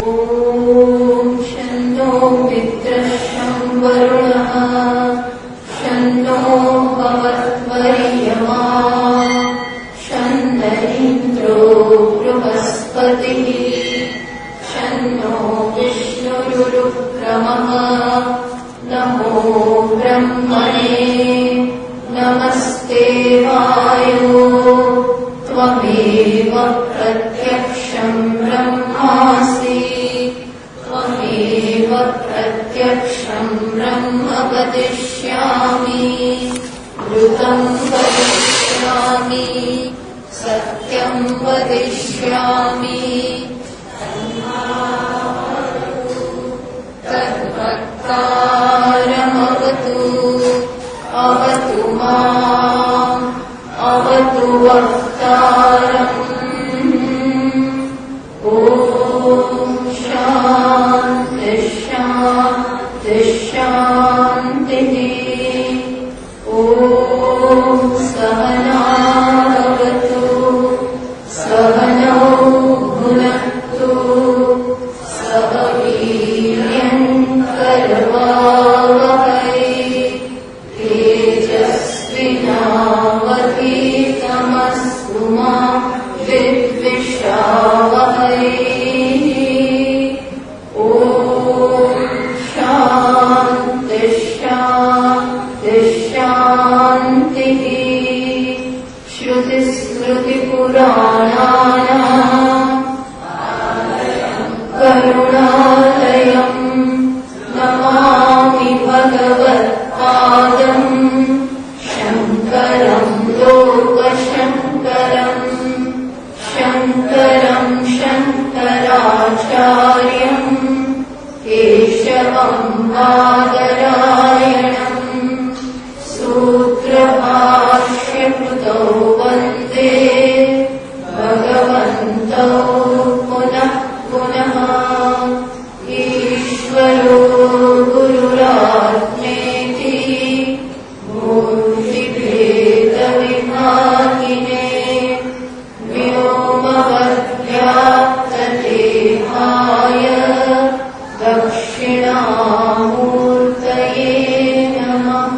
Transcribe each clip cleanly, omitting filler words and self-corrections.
ॐ शन्नो मित्रः वरुणः शन्नो भवत्वर्यमा शन्न इन्द्रो बृहस्पतिः शन्नो विष्णुरुक्रमः नमो ब्रह्मणे नमस्ते वायो त्वमेव प्रत्यक्षं ब्रह्मासि त्वमेव प्रत्यक्षं ब्रह्म वदिष्यामि ऋतं वदिष्यामि सत्यं वदिष्यामि तद्वक्तारमवतु अवतु माम् अवतु वक्तारम् ॐ शान्ति शान्ति शान्तिः ॐ सहनावतु सहनौ भुनक्तु सह वीर्यङ्करवावहै तेजस्विनावधीतमस्तु मा विद्विषावहै ॐ शान्ति शान्ति शान्तिः श्रुतिस्मृतिपुराणानाम् करुणालयम् नमामि भगवत्पादम् शङ्करम् लोकशङ्करम् शङ्करम् शङ्कराचार्यम् केशवम् बादरायणम् सूत्रभाष्यकृतौ वन्दे भगवन्तौ पुनः पुनः ईश्वरो गुरुरात्मेति मूर्तिभेदविभागिने व्योमवद्व्याप्तदेहाय दक्षिणामूर्तये नमः।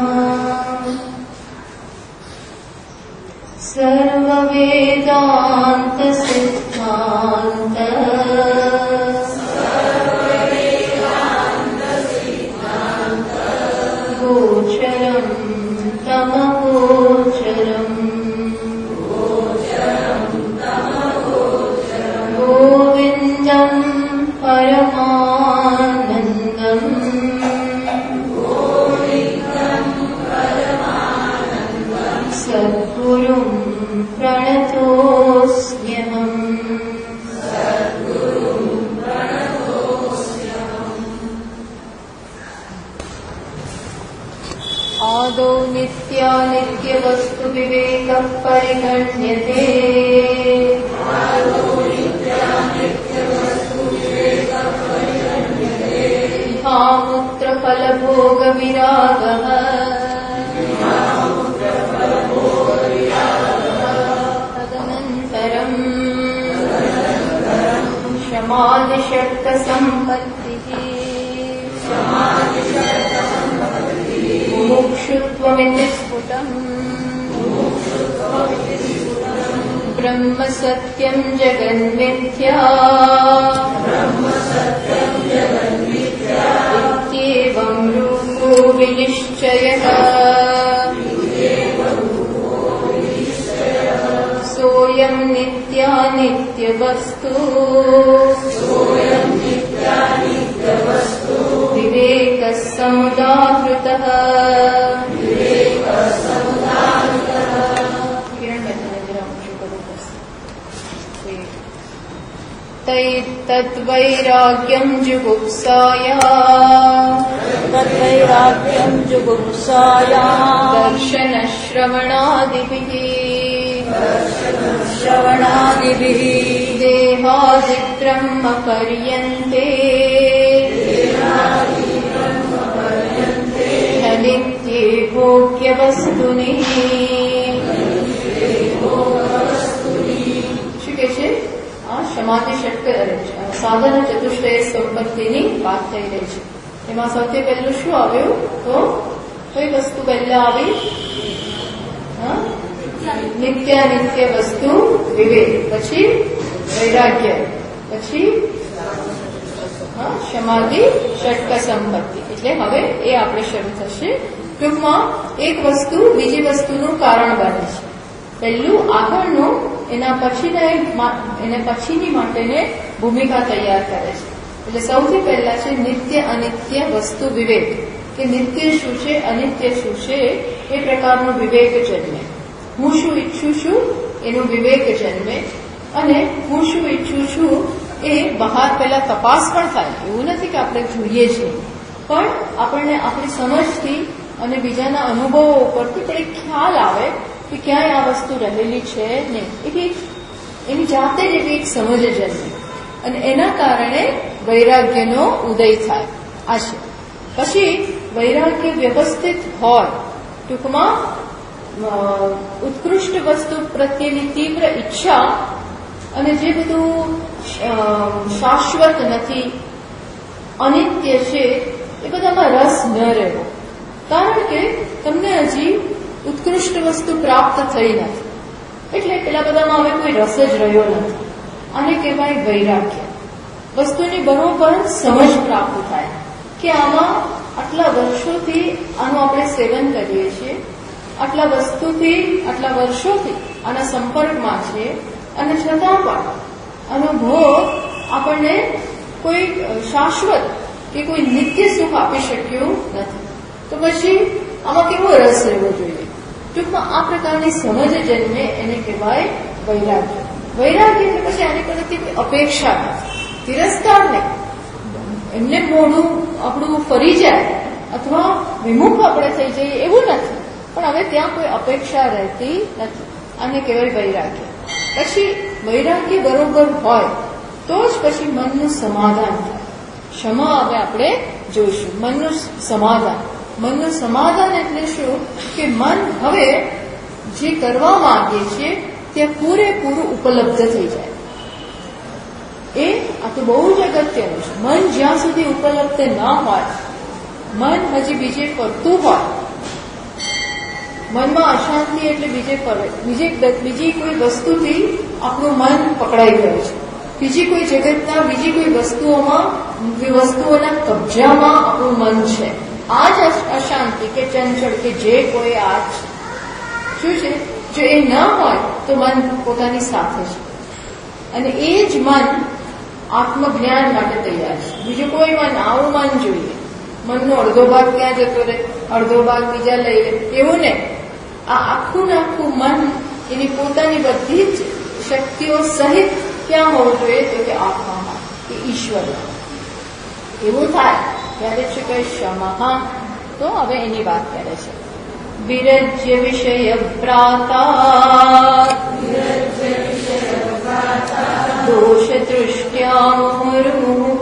सर्ववेदान्तसिद्धान्त गोचरं तमगोचरम् गोविन्दं परमानन्दम् सद्गुरुं प्रणतोऽस्म्यहम् आदौ नित्यानित्यवस्तुविवेकः परिगण्यते इहामुत्रफलभोगविरागः तदनन्तरम् क्षमादिषट्कसम्पत्तिः मुमुक्षुत्वमिति स्फुटम् ब्रह्म सत्यं जगन्मिथ्या इत्येवं रूपो विनिश्चयः सोऽयं नित्यानित्यवस्तु विवेकः समुदाहृतः तद्वैराग्यं जुगुप्साया दर्शनश्रवणादिभिः देहादिब्रह्मपर्यन्ते नित्ये भोग्यवस्तुनि શું કે છે? સમાધિ ષટક સાધન ચતુષ્ટય સંપત્તિની વાત થઈ રહી છે. એમાં સૌથી પહેલું શું આવ્યું? તો કઈ વસ્તુ પહેલા આવી? નિત્યાનિત્ય વસ્તુ વિવેક, પછી વૈરાગ્ય, પછી સમાધિ, ષટક સંપત્તિ. એટલે હવે એ આપણે શરૂ થશે. ટૂંકમાં એક વસ્તુ બીજી વસ્તુનું કારણ બને છે. પહેલું આગળનું એના પછીની માટેને ભૂમિકા તૈયાર કરે છે. એટલે સૌથી પહેલા છે નિત્ય અનિત્ય વસ્તુ વિવેક, કે નિત્ય શું છે, અનિત્ય શું છે, એ પ્રકારનો વિવેક જન્મે. હું શું ઈચ્છું છું એનું વિવેક જન્મે, અને હું શું ઈચ્છું છું એ બહાર પહેલા તપાસ પણ થાય. એવું નથી કે આપણે જોઈએ જ નહીં, પણ આપણને આપણી સમજથી અને બીજાના અનુભવો ઉપરથી પણ એક ખ્યાલ આવે કે ક્યાંય આ વસ્તુ રહેલી છે નહીં. એટલે એની જાતે જ એવી એક સમજ જન્મે, અને એના કારણે વૈરાગ્યનો ઉદય થાય. આ છે. પછી વૈરાગ્ય વ્યવસ્થિત હોય, ટૂંકમાં ઉત્કૃષ્ટ વસ્તુ પ્રત્યેની તીવ્ર ઈચ્છા, અને જે બધું શાશ્વત નથી, અનિત્ય છે, એ બધામાં રસ ન રહેવો. કારણ કે તમને હજી ઉત્કૃષ્ટ વસ્તુ પ્રાપ્ત થઈ નથી, એટલે પેલા બધામાં હવે કોઈ રસ જ રહ્યો નથી. આને કહેવાય વૈરાગ્ય. વસ્તુની બરોબર સમજ પ્રાપ્ત થાય કે આમાં આટલા વર્ષોથી આનું આપણે સેવન કરીએ છીએ, આટલા વર્ષોથી આના સંપર્કમાં છે, અને છતાં પણ આનો ભોગ આપણને કોઈ શાશ્વત કે કોઈ નિત્ય સુખ આપી શક્યું નથી. તો પછી આમાં કેવો રસ રહેવો જોઈએ? ટૂંકમાં આ પ્રકારની સમજ જન્મે એને કહેવાય વૈરાગ્ય. વૈરાગ્ય એટલે પછી આની પરથી કોઈ અપેક્ષા નથી, તિરસ્કાર નહીં. એમને મોઢું આપણું ફરી જાય અથવા વિમુખ આપણે થઈ જઈએ એવું નથી, પણ હવે ત્યાં કોઈ અપેક્ષા રહેતી નથી. આને કહેવાય વૈરાગ્ય. પછી વૈરાગ્ય બરોબર હોય તો જ પછી મનનું સમાધાન થાય. ક્ષમા હવે આપણે જોઈશું. મનનું સમાધાન એટલે શું? કે મન હવે જે કરવા માંગીએ છીએ તે પૂરેપૂરું ઉપલબ્ધ થઈ જાય. આ તો બહુ જ અગત્યનું છે. મન જ્યાં સુધી ઉપલબ્ધ ના હોય, મન હજી બીજે ફરતું હોય, મનમાં અશાંતિ એટલે બીજી કોઈ વસ્તુથી આપણું મન પકડાઈ ગયું છે, બીજી કોઈ જગતના બીજી કોઈ વસ્તુઓના કબજામાં આપણું મન છે. આ જ અશાંતિ કે ચંચળ કે જે કોઈ આ શું છે, જો એ ન હોય તો મન પોતાની સાથે છે, અને એ જ મન આત્મજ્ઞાન માટે તૈયાર છે. બીજું કોઈ મન, આવું મન જોઈએ. મનનો અડધો ભાગ ક્યાં જતો રહે, અડધો ભાગ બીજા લઈ લે, એવું ને. આ આખું ને આખું મન એની પોતાની બધી જ શક્તિઓ સહિત ક્યાં હોવું જોઈએ? તો કે આત્મામાં, કે ઈશ્વરમાં. એવું થાય ત્યારે છે કે ક્ષમા. તો હવે એની વાત કરે છે. વિરજ્ય વિષય પ્રાતા દોષ દૃષ્ટ્યા મુહુર્મુહુઃ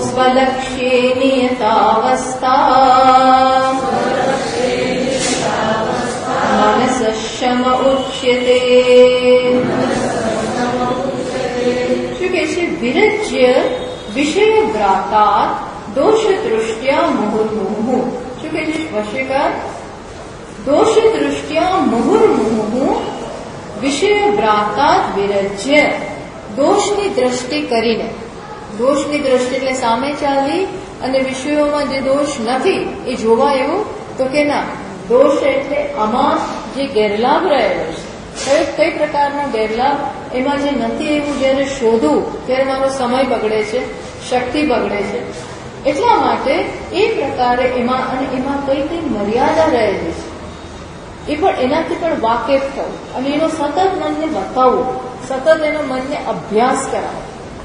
સ્વલક્ષ્યે નિયતાવસ્થા મનસઃ ઉચ્યતે. શું કે છે? વિરજ્ય વિષય ભ્રાતા દોષ દૃષ્ટ્યા મુહુર્મુહુઃ. શું કે છે ભાષ્યકાર? દોષ દૃષ્ટ્યા મુહુર્મુહુઃ વિષય ભ્રાતા વિરજ્ય. દોષની દ્રષ્ટિ કરીને, દોષની દ્રષ્ટિ એટલે સામે ચાલી અને વિષયોમાં જે દોષ નથી એ જોવા એવું? તો કે ના. દોષ એટલે આમાં જે ગેરલાભ રહેલો છે, કઈ પ્રકારનો ગેરલાભ, એમાં જે નથી એવું જયારે શોધું ત્યારે મારો સમય બગડે છે, શક્તિ બગડે છે. એટલા માટે એ પ્રકારે એમાં કઈ મર્યાદા રહેલી છે એ પણ એનાથી પણ વાકેફ થવું, અને એનો સતત મનને બતાવવું, સતત એનો મનને અભ્યાસ કરાવો.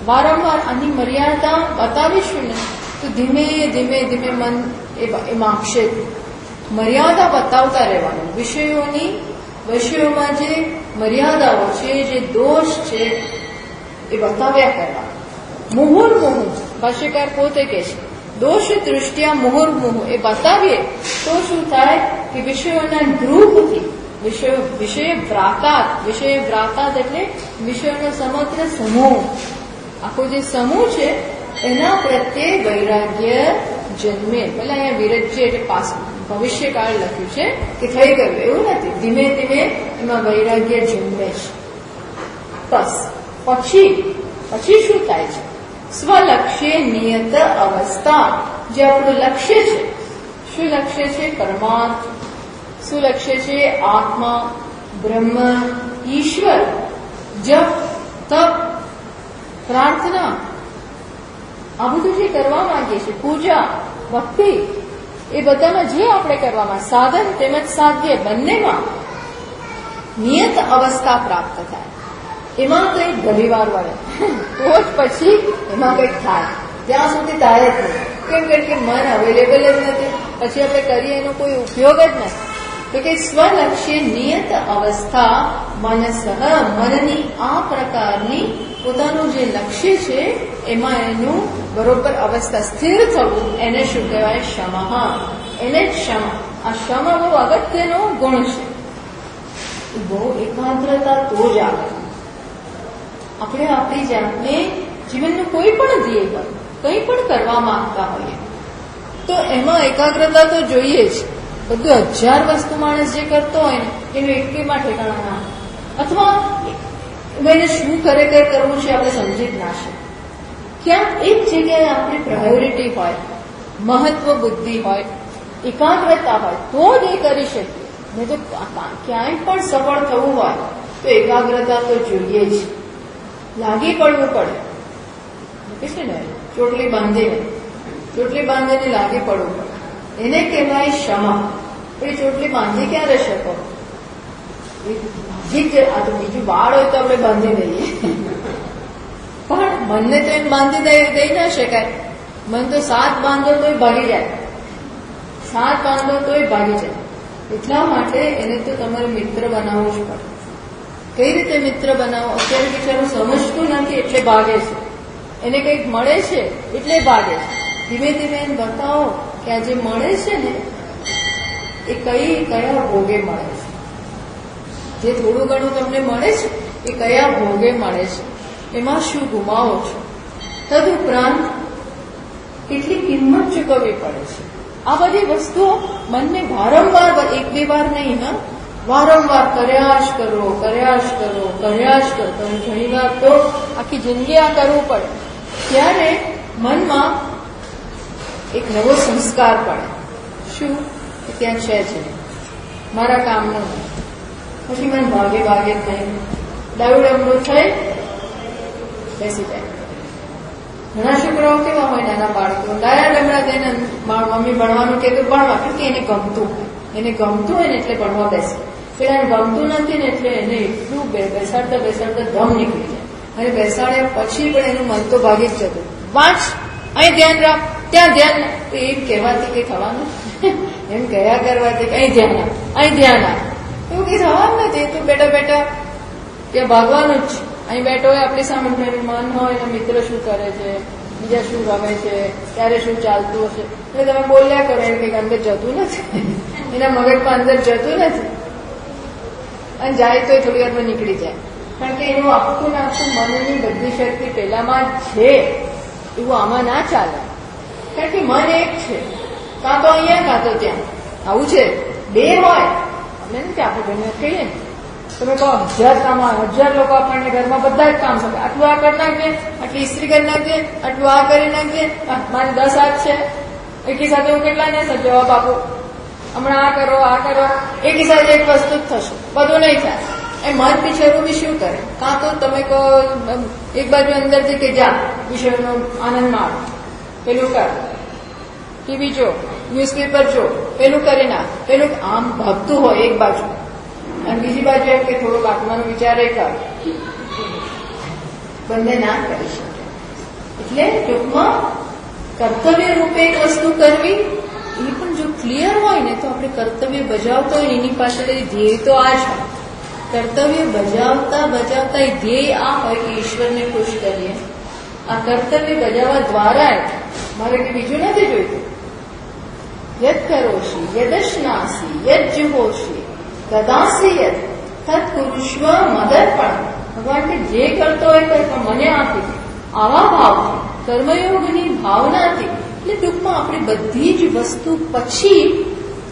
વારંવાર આની મર્યાદા બતાવીશું ને તો ધીમે ધીમે ધીમે મન એ માગશે. મર્યાદા બતાવતા રહેવાનું. વિષયોમાં જે મર્યાદાઓ છે, જે દોષ છે એ બતાવ્યા કરવા. મુહુર્મુહુ ભાષ્યકાર પોતે કહે છે, દોષ દૃષ્ટિયા મુહુર્મુહુ એ બતાવીએ તો શું થાય કે વિષયોના દ્રુપથી વિષય ભ્રાતાત એટલે વિષયનો સમગ્ર સમૂહ, આખો જે સમૂહ છે એના પ્રત્યે વૈરાગ્ય જન્મે. પેલા અહીંયા વિરજ્ય એટલે ભવિષ્યકાળ લખ્યું છે કે થઈ ગયું, એવું નથી. ધીમે ધીમે એમાં વૈરાગ્ય જન્મે છે. બસ પછી શું થાય છે? સ્વલક્ષ્ય નિયત અવસ્થા, જે આપણું લક્ષ્ય છે. શું લક્ષ્ય છે? પરમાર્થ. શું લક્ષ્ય છે? આત્મા, બ્રહ્મ, ઈશ્વર. જપ, તપ, પ્રાર્થના, આ બધું જે કરવા માંગીએ છીએ, પૂજા, ભક્તિ, એ બધામાં જે આપણે કરવામાં સાધન તેમજ સાધ્ય બંનેમાં નિયત અવસ્થા પ્રાપ્ત થાય. એમાં કંઈક ઘણીવાર વળે તો જ પછી એમાં કંઈક થાય. ત્યાં સુધી થાય જ નહીં. કેમ કે મન અવેલેબલ જ નથી, પછી આપણે કરીએ એનો કોઈ ઉપયોગ જ નથી. તો કે સ્વલક્ષ્ય નિયત અવસ્થા મનસઃ, મનની આ પ્રકારની પોતાનું જે લક્ષ્ય છે એમાં એનું બરોબર અવસ્થા સ્થિર થવું, એને શું કહેવાય? શમઃ. એને જ શમ. આ શમ બહુ અગત્યનો ગુણ છે. બહુ એકાગ્રતા તો જ આવે. આપણે આપણી જાતને જીવનનું કોઈ પણ ધ્યેય હોય, કંઈ પણ કરવા માંગતા હોઈએ તો એમાં એકાગ્રતા તો જોઈએ જ. બધું 1000 વસ્તુ માણસ જે કરતો હોય ને એનું એકમાં ઠેકાણા ના, અથવા એને શું ખરેખર કરવું છે આપણે સમજી જ ના શકીએ. ક્યાંક એક જગ્યાએ આપણી પ્રાયોરિટી હોય, મહત્વ બુદ્ધિ હોય, એકાગ્રતા હોય તો જ એ કરી શકીએ. નહીં તો ક્યાંય પણ સફળ થવું હોય તો એકાગ્રતા તો જોઈએ જ. લાગી પડવું પડે છે ને, ચોટલી બાંધીને લાગી પડવું પડે, એને કહેવાય ક્ષમા. પણ ચોટલી બાંધી ક્યારે શકો? આ તો બીજું વાળ હોય તો આપણે બાંધી દઈએ, પણ મનને તો એમ બાંધી દઈ ના શકાય. મન તો 7 બાંધો તોય ભાગી જાય, 7 બાંધો તોય ભાગી જાય. એટલા માટે એને તો તમારે મિત્ર બનાવવું જ પડે. કઈ રીતે મિત્ર બનાવો? અત્યારે બિચારું સમજતું નથી એટલે ભાગે છે, એને કંઈક મળે છે એટલે ભાગે છે. ધીમે ધીમે એને બતાવો કે આ જે મળે છે ને એ કયા ભોગે મળે છે. જે થોડું ઘણું તમને મળે છે એ કયા ભોગે મળે છે, એમાં શું ગુમાવો છો. તદુપરાંત કેટલી કિંમત ચૂકવવી પડે છે. આ બધી વસ્તુઓ મનને વારંવાર, 1-2 વાર નહીં, વારંવાર કર્યા જ કરો. ઘણી વાર તો આખી જિંદગી આ કરવું પડે. ત્યારે મનમાં એક નવો સંસ્કાર પડે. શું? ત્યાં છે મારા કામનો નહીં. પછી મને ભાગે નહીં, ડાવડમડું થઈ બેસી જાય. ઘણા છોકરાઓ કેવા હોય, નાના બાળકો ડાયા ડમડા થઈને મમ્મી ભણવાનું કે ભણવા, કે એને ગમતું હોય ને એટલે ભણવા બેસે. પેલા ગમતું નથી ને એટલે એને એટલું બેસાડતા દમ નીકળી જાય. અને બેસાડ્યા પછી પણ એનું મન તો ભાગી જ જતું. વાંચ, અહીં ધ્યાન રાખ, ત્યાં ધ્યાન. એમ કહેવાથી કઈ થવાનું? એમ કયા કરવાથી અહીં ધ્યાન આપ, એવું કઈ થવાનું નથી. તો બેટા ત્યાં ભાગવાનું જ. અહીં બેઠો હોય આપણી સામે, મન હોય ને મિત્ર શું કરે છે, બીજા શું રમે છે, ત્યારે શું ચાલતું હશે, એટલે તમે બોલ્યા કરો. એને કંઈક અંદર જતું નથી, એના મગજમાં અંદર જતું નથી. અને જાય તો થોડી વારમાં નીકળી જાય. કારણ કે એનું આખું મનની બધી શક્તિ પેલામાં જ છે. એવું આમાં ના ચાલે. કારણ કે મન એક છે, કાં તો અહીંયા કાં તો ત્યાં. આવું છે, 2 હોય. આપણે નથી, આપણે ઘણી કહીએ ને, તમે કહો 1000 કામ, 1000 લોકો આપણને ઘરમાં બધા જ કામ શકે. આટલું આ કરી નાખજે, આટલી ઇસ્ત્રી કરી નાખજે, આટલું આ કરી નાખજે, મારે 10 હાથ છે, એકી સાથે હું કેટલા ને જવાબ આપું, હમણાં આ કરો, એકી સાથે એક વસ્તુ જ થશે, બધું નહીં થાય. એ મન બિચારું બી શું કરે? કાં તો તમે કહો એક બાજુ અંદરથી કે જા વિષયનો આનંદ માણ, પેલું કર, ટીવી જો, ન્યૂઝપેપર જો, પેલું કરી નાખ, પેલું આમ ભાગતું હોય એક બાજુ, અને બીજી બાજુ એમ કે થોડોક આત્માનો વિચાર કર. બંને ના કરી શકે. એટલે ટૂંકમાં કર્તવ્ય રૂપે એક વસ્તુ કરવી, એ પણ જો ક્લિયર હોય ને તો આપણે કર્તવ્ય બજાવતો હોય એની પાછળ ધ્યેય તો આ છે. કર્તવ્ય બજાવતા એ ધ્યેય આ હોય કે ઈશ્વરને ખુશ કરીએ. આ કર્તવ્ય બજાવવા દ્વારા મારે કે બીજું નથી જોઈતું. યદ કરોશી યદશ્નાસી યદ જુહોશી દદાસીયત તત્ કુરુષ્વ મદર્પણ. ભગવાન કે જે કરતો હોય કંઈ મને આપી દે, આવા ભાવથી, કર્મયોગની ભાવનાથી, એટલે ટૂંકમાં આપણી બધી જ વસ્તુ પછી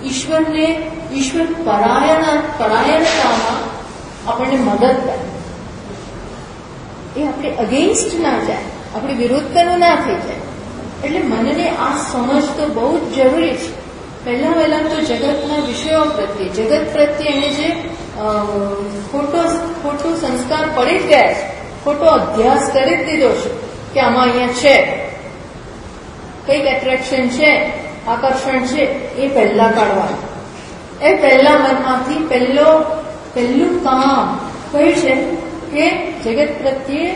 ઈશ્વર પરાયણતામાં આપણને મદદ કરે. એ આપણે અગેન્સ્ટ ના જાય, આપણી વિરુદ્ધનું ના થઈ જાય. એટલે મનને આ સમજ તો બહુ જ જરૂરી છે. પહેલા તો જગતના વિષયો પ્રત્યે, જગત પ્રત્યે એને જે ખોટો સંસ્કાર પડી જ ગયા છે, ખોટો અભ્યાસ કરી જ દીધો છે કે આમાં અહીંયા છે, કઈક એટ્રેક્શન છે, આકર્ષણ છે, એ પહેલા કાઢવાનું. એ પહેલા મનમાંથી પહેલું કામ કયું છે કે જગત પ્રત્યે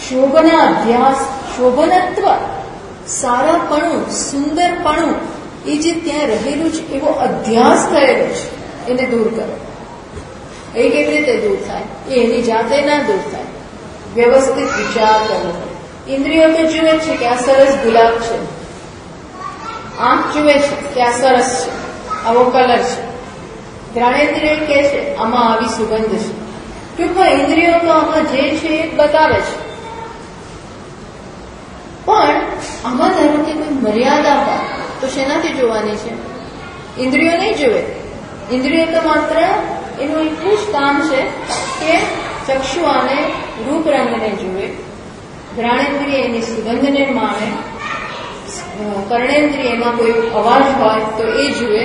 શોભના અભ્યાસ, શોભનત્વ, સારાપણું, સુંદરપણું, એ જે ત્યાં રહેલું છે એવો અધ્યાસ થયેલો છે, એને દૂર કરો. એ કેવી રીતે દૂર થાય? એ એની જાતે ના દૂર થાય. વ્યવસ્થિત વિચાર કરવો પડે. ઇન્દ્રિયો તો જુએ છે કે આ સરસ ગુલાબ છે, આંખ જુએ છે કે આ સરસ છે, આવો કલર છે, જ્ઞાનેન્દ્રિય કે છે આમાં આવી સુગંધ છે. ટૂંકમાં ઇન્દ્રિયો તો આમાં જે છે એ બતાવે છે. પણ આમાં ધારો કે કોઈ મર્યાદા હોય તો શેનાથી જોવાની છે? ઇન્દ્રિયો નહીં જુએ. ઇન્દ્રિયો તો માત્ર એનું એટલું જ કામ છે કે ચક્ષુ આને રૂપ રંગને જુએ, ઘ્રાણેન્દ્રિય એની સુગંધને માણે, કર્ણેન્દ્રિય એમાં કોઈ અવાજ હોય તો એ જુએ,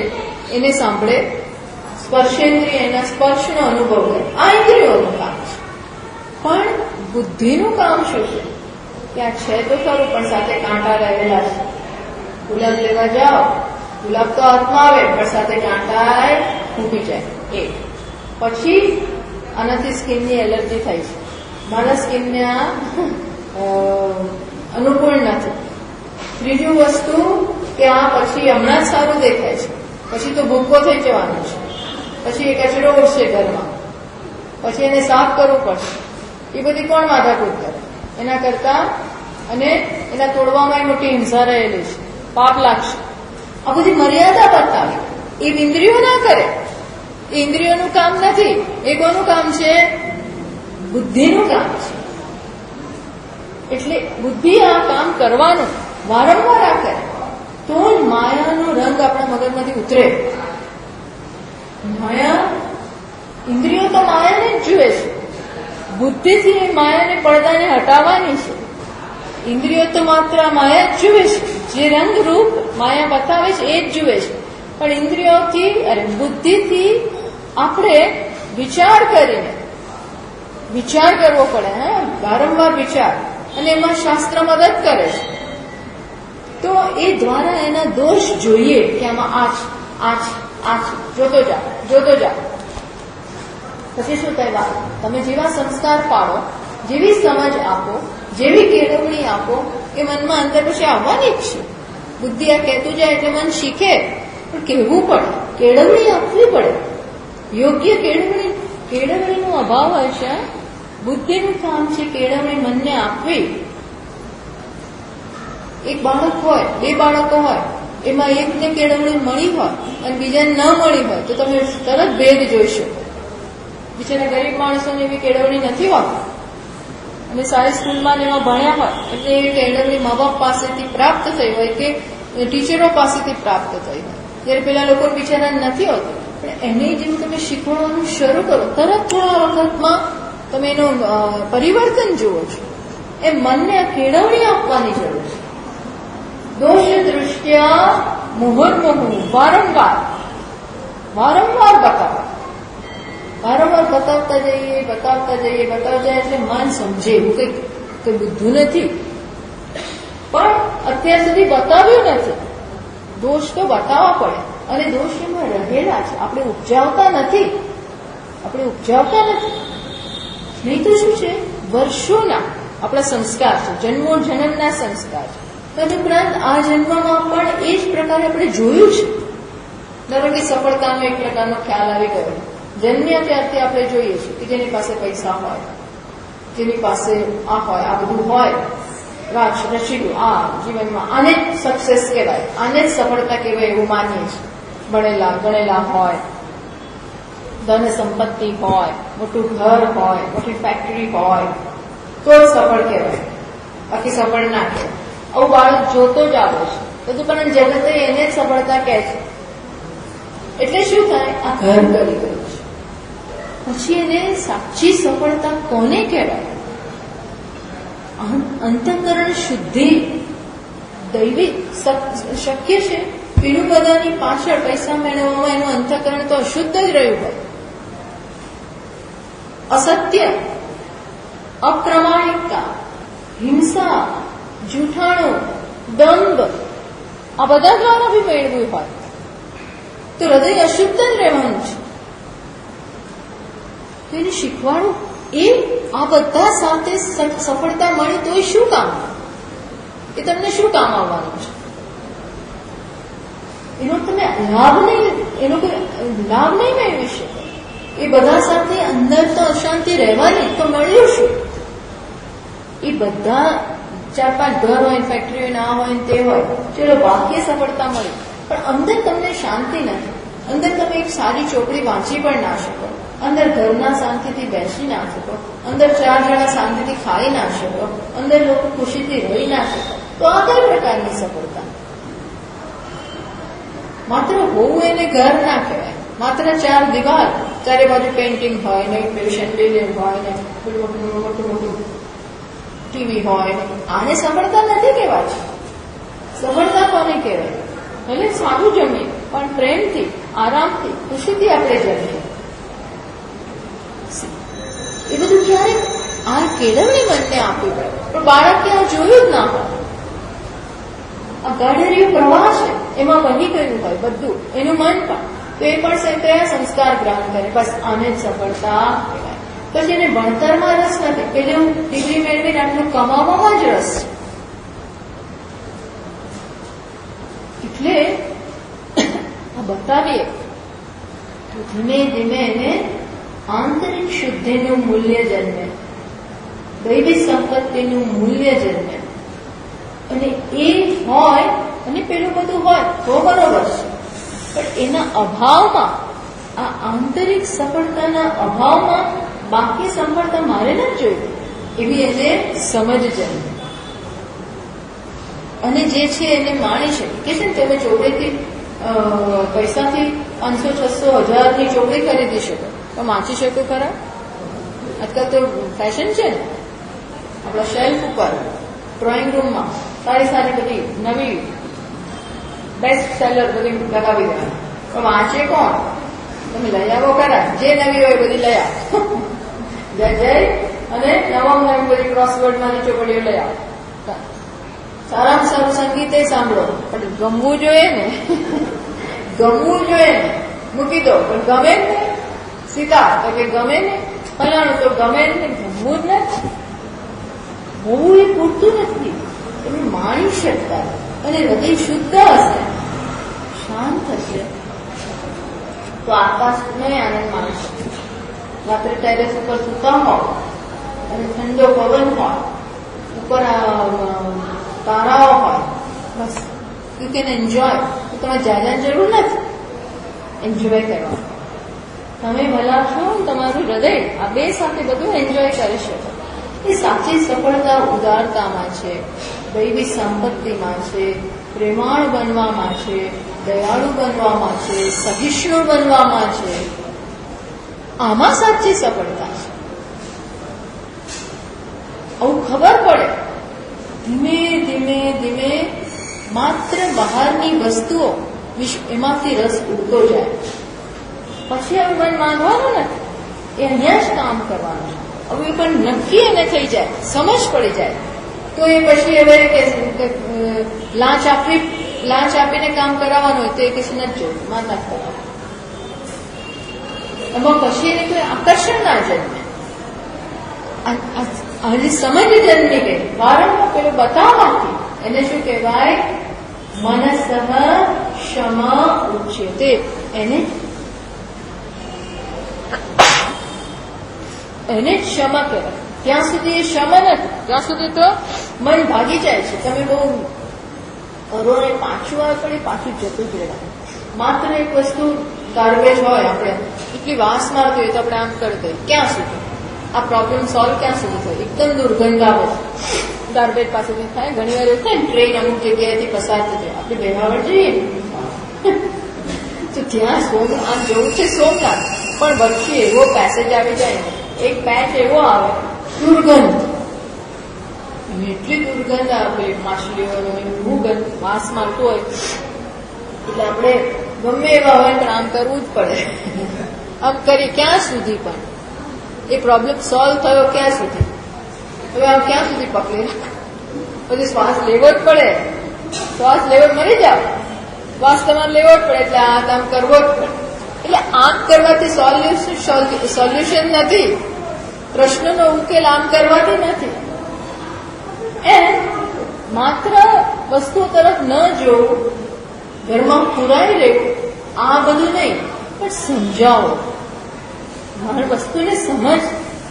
એને સાંભળે, સ્પર્શેન્દ્રિય એના સ્પર્શનો અનુભવ કરે. આ ઇન્દ્રિયોનું કામ છે. પણ બુદ્ધિનું કામ શું છે? ત્યાં છે તો ખરું, પણ સાથે કાંટા રહેલા છે. ગુલાબ લેવા જાઓ, ગુલાબ તો હાથમાં આવે, પણ સાથે કાંટા ફૂટી જાય. એ પછી આનાથી સ્કિનની એલર્જી થાય છે, મારા સ્કિનને આ અનુકૂળ નથી. ત્રીજું વસ્તુ કે આ પછી હમણાં જ સારું દેખાય છે, પછી તો ભૂકો થઈ જવાનો છે, પછી એ કચરો ઉડશે ઘરમાં, પછી એને સાફ કરવું પડશે. એ બધી કોણ માથાકૂટ કરે? એના કરતા અને એના તોડવામાં મોટી હિંસા રહેલી છે, પાપ લાગશે. આ બધી મર્યાદા બતાવે. એ ઇન્દ્રિયો ના કરે. એ ઇન્દ્રિયોનું કામ નથી. એ કોનું કામ છે? બુદ્ધિનું કામ છે. એટલે બુદ્ધિ આ કામ કરવાનું વારંવાર આ કરે તો માયાનો રંગ આપણા મગજમાંથી ઉતરે. માયા, ઇન્દ્રિયો તો માયાને જ જુએ છે. બુદ્ધિથી એ માયાને પડદાને હટાવવાની છે. ઇન્દ્રિયો તો માત્ર માયા જ જુએ છે, જે રંગ રૂપ માયા બતાવે છે એ જ જુએ છે. પણ ઇન્દ્રિયોથી બુદ્ધિથી આપણે વિચાર કરીને, વિચાર કરવો પડે, વારંવાર વિચાર, અને એમાં શાસ્ત્ર મદદ કરે છે. તો એ દ્વારા એના દોષ જોઈએ કે આમાં આચ જોતો જાઓ. પછી શું થાય? તમે જેવા સંસ્કાર પાડો, જેવી સમજ આપો, જેવી કેળવણી આપો, એ મનમાં અંદર પછી આવવાની જ છે. બુદ્ધિ આ કહેતું જાય એટલે મન શીખે, પણ કહેવું પડે, કેળવણી આપવી પડે. યોગ્ય કેળવણીનો અભાવ હોય છે. બુદ્ધિનું કામ છે કેળવણી મનને આપવી. એક બાળક હોય, બે બાળકો હોય, એમાં એકને કેળવણી મળી હોય અને બીજાને ન મળી હોય તો તમે તરત ભેદ જોઈ શકો. બિચારા ગરીબ માણસોને એવી કેળવણી નથી હોતી અને સારી સ્કૂલમાં એમાં ભણ્યા હોય એટલે એવી કેળવણી મા બાપ પાસેથી પ્રાપ્ત થઈ હોય કે ટીચરો પાસેથી પ્રાપ્ત થઈ હોય, જ્યારે પેલા લોકો બિચારા નથી હોતું. પણ એને જેમ તમે શીખવાડવાનું શરૂ કરો, તરત થોડા વખતમાં તમે એનું પરિવર્તન જુઓ છો. એ મનને આ કેળવણી આપવાની જરૂર છે. દોષ દૃષ્ટ્યા મુહુર્મુહુ વારંવાર બતાવતા જઈએ એટલે મન સમજે એવું કઈ બુદ્ધું નથી. પણ અત્યાર સુધી બતાવ્યું નથી. દોષ તો બતાવવા પડે અને દોષ એમાં રહેલા છે. આપણે ઉપજાવતા નથી. નહીં તો શું છે? વર્ષોના આપણા સંસ્કાર છે, જન્મના સંસ્કાર છે. તદુપરાંત આ જન્મમાં પણ એ જ પ્રકારે આપણે જોયું છે. ધારો કે સફળતાનો એક પ્રકારનો ખ્યાલ આવી ગયો. જન્મ્યા ત્યારથી આપણે જોઈએ છીએ કે જેની પાસે પૈસા હોય, જેની પાસે આ હોય, આ બધું હોય, રચીલું આ જીવનમાં, આને જ સક્સેસ કહેવાય, આને જ સફળતા કહેવાય એવું માનીએ છીએ. ભણેલા ગણેલા હોય, ધન સંપત્તિ હોય, મોટું ઘર હોય, મોટી ફેક્ટરી હોય તો જ સફળ કહેવાય, બાકી સફળ ના કહેવાય. આવું બાળક જોતો જ આવે છે બધું, પણ જગતે એને જ સફળતા કહે છે. એટલે શું થાય? આ ઘર કરી ગયું છે. પછી એને સાચી સફળતા કોને કહેવાય? અંતઃકરણ શુદ્ધિ દૈવી શક્ય છે. પીણું બધાની પાછળ પૈસા મેળવવામાં એનું અંતઃકરણ તો અશુદ્ધ જ રહ્યું હોય. અસત્ય, અપ્રમાણિકતા, હિંસા, જૂઠાણું, દંભ આ બધા દ્વારા બી મેળવ્યું હોય તો હૃદય અશુદ્ધ જ રહેવાનું છે. તો એને શીખવાડું એ આ બધા સાથે સફળતા મળી તો શું કામ? એ તમને શું કામ આવવાનું છે? એનો તમે લાભ નહીં મેળવી શકો. એ બધા સાથે અંદર તો અશાંતિ રહેવાની, તો મળ્યું શું? એ બધા 4-5 ઘર હોય, ફેક્ટરીઓ ના હોય, તે હોય, ચલો બાકી સફળતા મળી, પણ અંદર તમને શાંતિ નથી. અંદર તમે એક સારી ચોપડી વાંચી પણ ના શકો, અંદર ઘરના શાંતિથી બેસી ના શકો, અંદર 4 જણા શાંતિથી ખાઈ ના શકો, અંદર લોકો ખુશીથી રહી ના શકો, તો આ કઈ પ્રકારની સફળતા? માત્ર હોવું એને ઘર ના કહેવાય. માત્ર 4 દિવાલ, ચારે બાજુ પેઇન્ટિંગ હોય ને, પેન્ડેલિયમ હોય ને, મોટું ટીવી હોય ને, આને સફળતા નથી કહેવાય. સફળતા કોને કહેવાય? ભલે સારું જમીએ પણ પ્રેમથી, આરામથી, ખુશીથી આપણે જમીએ. એ બધું ક્યારે આ કેળવણી મનને આપવી પડે, પણ બાળકે આ જોયું જ ના હોય. આ ગાઢેરિયો પ્રવાહ છે, એમાં વહી ગયું હોય બધું, એનું મન પણ, તો એ પણ કયા સંસ્કાર ગ્રહણ કરે, બસ આને જ સફળતા કહેવાય. પછી એને ભણતરમાં રસ નથી, પેલે હું ડિગ્રી મેળવીને આટલું કમાવામાં જ રસ છે. એટલે આ બતાવીએ તો ધીમે ધીમે એને આંતરિક શુદ્ધિનું મૂલ્ય જન્મે, દૈવી સંપત્તિનું મૂલ્ય જન્મે. અને એ હોય અને પેલું બધું હોય તો બરોબર છે, પણ એના અભાવમાં, આ આંતરિક સફળતાના અભાવમાં બાકી સફળતા મારે ન જોયું, એવી એને સમજ જન્મે. અને જે છે એને માણી શકે. કે છે ને તમે ચોપડીથી પૈસાથી 500-600-1000ની ચોપડી ખરીદી શકો, તો વાંચી શકો ખરા? આજકાલ તો ફેશન છે ને, આપણા શેલ્ફ ઉપર ડ્રોઈંગ રૂમમાં સારી બધી નવી બેસ્ટ સેલર બધી લગાવી દેવા, પણ વાંચે કોણ? તમે લઈ આવો ખરા, જે નવી હોય બધી લઈ આવો. જય અને નવી બધી ક્રોસવર્ડમાંથી ચોપડીઓ લઈ આવો. સારામાં સારું સંગીતે સાંભળો, પણ ગમવું જોઈએ ને. ગમવું જોઈએ ને, મૂકી દો પણ ગમે ને. સીતા તો કે ગમે ને, ફલાણું તો ગમે ને, ગમવું જ નથી. હોવું એ પૂરતું નથી, તમે માણી શકતા. અને હૃદય શુદ્ધ હશે, શાંત હશે, તો આકાશને આનંદ માણી શકે. રાત્રે ટેરેસ ઉપર સૂતા હોય અને ઠંડો પવન હોય, ઉપર તારાઓ હોય, બસ યુ કેન એન્જોય. તો તમારે જાજાની જરૂર નથી એન્જોય કરવા. તમે ભલા છો, તમારું હૃદય, આ બે સાથે બધું એન્જોય કરી શકો. એ સાચી સફળતા ઉદારતામાં છે, દૈવી સંપત્તિમાં છે, પ્રેમાળ બનવામાં છે, દયાળુ બનવામાં છે, સહિષ્ણુ બનવામાં છે. આમાં સાચી સફળતા છે. આવું ખબર પડે. ધીમે ધીમે ધીમે માત્ર બહારની વસ્તુઓ એમાંથી રસ ઉડતો જાય. પછી હવે મન માંગવાનું નથી, એ અહીંયા જ કામ કરવાનું છે. હવે પણ નક્કી એને થઈ જાય, સમજ પડી જાય, તો એ પછી હવે લાંચ આપીને કામ કરાવવાનું હોય તો એ કશું નથી જોયું, માન નથી કરવાનું. એમાં પછી એને કોઈ આકર્ષણ ના જન્મે. હજી સમજ જન્મી ગઈ, વારંવાર પેલું બતાવવાથી એને શું કહેવાય? મનસઃ ક્ષમા ઉચ્યતે. એને જ ક્ષમા કહેવાય. ત્યાં સુધી એ ક્ષમા નથી, ત્યાં સુધી તો મન ભાગી જાય છે. તમે બહુ કરોને પાછું આવે પણ એ પાછું જતું જ રહેવાનું. માત્ર એક વસ્તુ ગાર્બેજ હોય, આપણે એટલી વાસ મારતી હોય તો આપણે આમ કરી દઈએ. ક્યાં સુધી આ પ્રોબ્લેમ સોલ્વ ક્યાં સુધી થાય? એકદમ દુર્ગંધ આવે ગાર્બેજ પાસેથી થાય. ઘણી વાર એવું થાય ને, ટ્રેન અમુક જગ્યાએથી પસાર થઈ જાય, આપણે બેહાવર જઈએ તો ત્યાં આમ જવું છે સોમનાથ, પણ વચ્ચે એવો પેસેજ આવી જાય, એક પેચ એવો આવે, દુર્ગંધ, એટલી દુર્ગંધ આવે માછલીઓની, ભૂગંધ વાસ મારતું હોય એટલે આપણે ગમે એવા હોય પણ આમ કરવું જ પડે. આમ કરી ક્યાં સુધી? પણ એ પ્રોબ્લેમ સોલ્વ થયો ક્યાં સુધી? હવે આમ ક્યાં સુધી પકડી? પછી શ્વાસ લેવો જ પડે, શ્વાસ લેવો મરી જાવ, શ્વાસ તમારે લેવો જ પડે, એટલે આ કામ કરવો જ પડે. એટલે આમ કરવાથી સોલ્યુશન નથી, પ્રશ્નનો ઉકેલ આમ કરવાથી નથી. માત્ર વસ્તુઓ તરફ ન જોવું, ઘરમાં પુરાઈ રહેવું, આ બધું નહીં, પણ સમજાવો, હર વસ્તુને સમજ,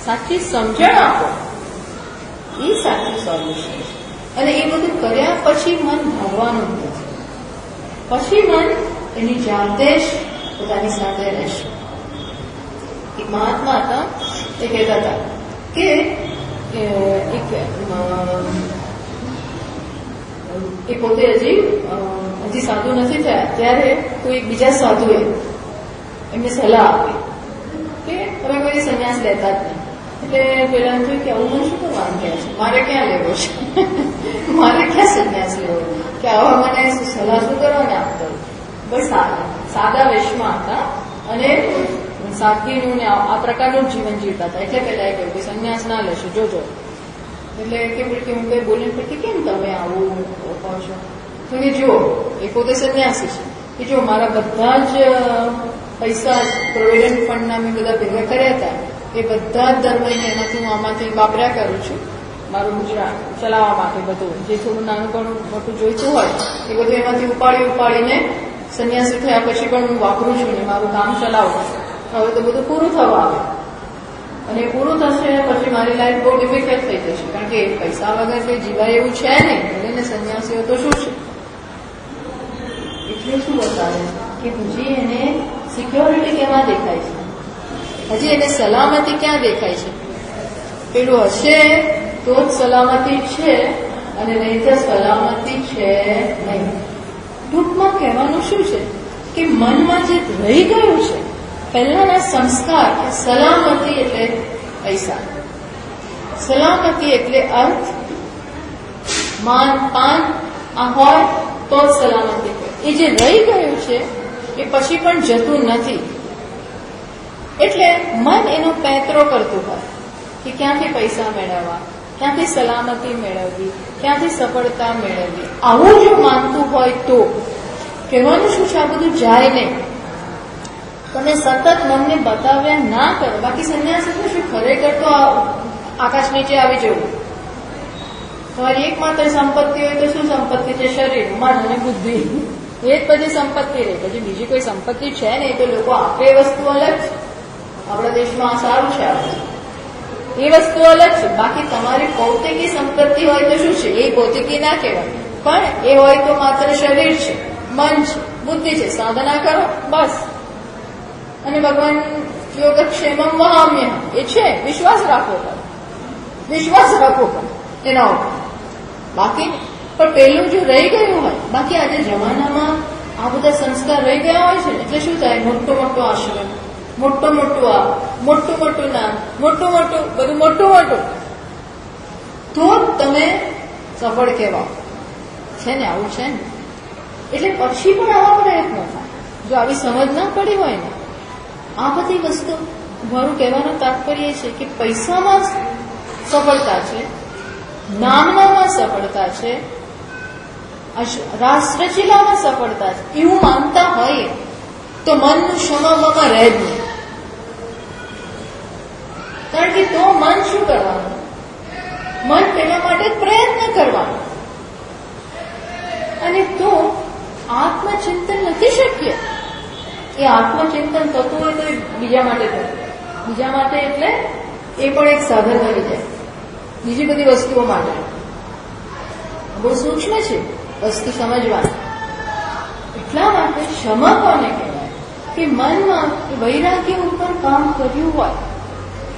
સાચી સમજણ આપો, એ સાચું સોલ્યુશન છે. અને એ બધું કર્યા પછી મન ભાવવાનું નથી, પછી મન એની જાતે જ પોતાની સાથે રહેશે. એક મહાત્મા હતા, એ કહેતા હતા કે એ પોતે હજી સાધુ નથી થયા ત્યારે કોઈ એક બીજા સાધુએ એમને સલાહ આપી કે તમે કોઈ સંન્યાસ લેતા જ નહીં. એટલે પેલા જોયું કે આવું મને શું કરવાનું કહે છે, મારે ક્યાં લેવો છે, મારે ક્યાં સંન્યાસ લેવો, કે આવા મને સલાહ શું કરવાને આપતો. બસ સાદા વેશમાં હતા અને સાદગીનું ને આ પ્રકારનું જીવન જીવતા હતા. એટલે પેલા એ કહ્યું કે સંન્યાસ ના લેશો, જોજો. એટલે કે હું કઈ બોલીને પછી કેમ તમે આવું કહો છો? તો કે જો એ પોતે સંન્યાસી છે, કે જો મારા બધા જ પૈસા પ્રોવિડન્ટ ફંડના મેં બધા ભેગા કર્યા હતા, એ બધા જ દર મહિને એમાંથી હું આમાંથી વાપર્યા કરું છું મારું ગુજરાત ચલાવવા માટે. બધું જે થોડું નાનું ઘણું મોટું જોઈતું હોય એ બધું એમાંથી ઉપાડીને સંન્યાસી થયા પછી પણ હું વાપરું છું ને મારું કામ ચલાવું છું. હવે તો બધું પૂરું થવા આવે અને પૂરું થશે પછી મારી લાઈફ બહુ ડિફિકલ્ટ થઈ જશે, કારણ કે પૈસા વગર કંઈ જીવાય એવું છે નહીં. એટલે સંન્યાસીઓ તો શું છે, એટલે શું બતાવે કે હજી એને સિક્યોરિટી કેમાં દેખાય છે, હજી એને સલામતી ક્યાં દેખાય છે. પેલું હશે તો જ સલામતી છે અને નહીં તો સલામતી છે નહીં. ટૂંકમાં કહેવાનું શું છે કે મનમાં જે રહી ગયું છે પહેલાના સંસ્કાર, કે સલામતી એટલે પૈસા, સલામતી એટલે અર્થ, માન પાન આ હોય તો જ સલામતી હોય. એ જે રહી ગયું છે એ પછી પણ જતું નથી. એટલે મન એનો પેતરો કરતું હોય કે ક્યાંથી પૈસા મેળવવા, ક્યાંથી સલામતી મેળવવી, ક્યાંથી સફળતા મેળવવી, આવું જો માનતું હોય તો કહેવાનું શું છે, આ બધું જાય નહીં. તમે સતત મનને બતાવ્યા ના કરો. બાકી સંન્યાસ એટલે શું, ખરેખર તો આકાશ નીચે આવી જવું. તમારી એકમાત્ર સંપત્તિ હોય તો શું સંપત્તિ છે? શરીર, મન અને બુદ્ધિ. એ જ બધી સંપત્તિ રહે, પછી બીજી કોઈ સંપત્તિ છે નહીં. તો લોકો આપે એ વસ્તુ અલગ છે, આપણા દેશમાં સારું છે, આપણે એ વસ્તુ અલગ છે. બાકી તમારી ભૌતિકી સંપત્તિ હોય તો શું છે, એ ભૌતિકી ના કહેવાય, પણ એ હોય તો માત્ર શરીર છે, મન છે, બુદ્ધિ છે. સાધના કરો બસ. અને ભગવાન યોગક્ષેમમ વહામ્ય એ છે, વિશ્વાસ રાખવો પડે, વિશ્વાસ રાખવો પડે એના ઉપર. બાકી પણ પેલું જો રહી ગયું હોય, બાકી આજે જમાનામાં આ બધા સંસ્કાર રહી ગયા હોય છે, એટલે શું થાય, મોટો આશ્રમ, મોટું આ, મોટું નામ, મોટું બધું મોટું, તો તમે સફળ કહેવાઓ. છે ને, આવું છે ને. એટલે પછી પણ આવા પ્રયત્નો થાય. જો આવી સમજ ના પડી હોય ને, આ બધી વસ્તુ, મારું કહેવાનું તાત્પર્ય છે કે પૈસામાં સફળતા છે, નામનામાં સફળતા છે, રાષ્ટ્રચીલામાં સફળતા છે, એવું માનતા હોય તો મનનું ક્ષમામાં રહે જ નહીં. કારણ કે તો મન શું કરવાનું, મન તેના માટે પ્રયત્ન કરવાનો. અને તો આત્મચિંતન નથી શક્ય. એ આત્મચિંતન થતું હોય તો એ બીજા માટે થતું, બીજા માટે એટલે એ પણ એક સાધન બની જાય બીજી બધી વસ્તુઓ માટે. બહુ સૂક્ષ્મ છે વસ્તુ સમજવાની. એટલા માટે ક્ષમા કોને કહેવાય? કે મનમાં વૈરાગ્ય ઉપર કામ કર્યું હોય,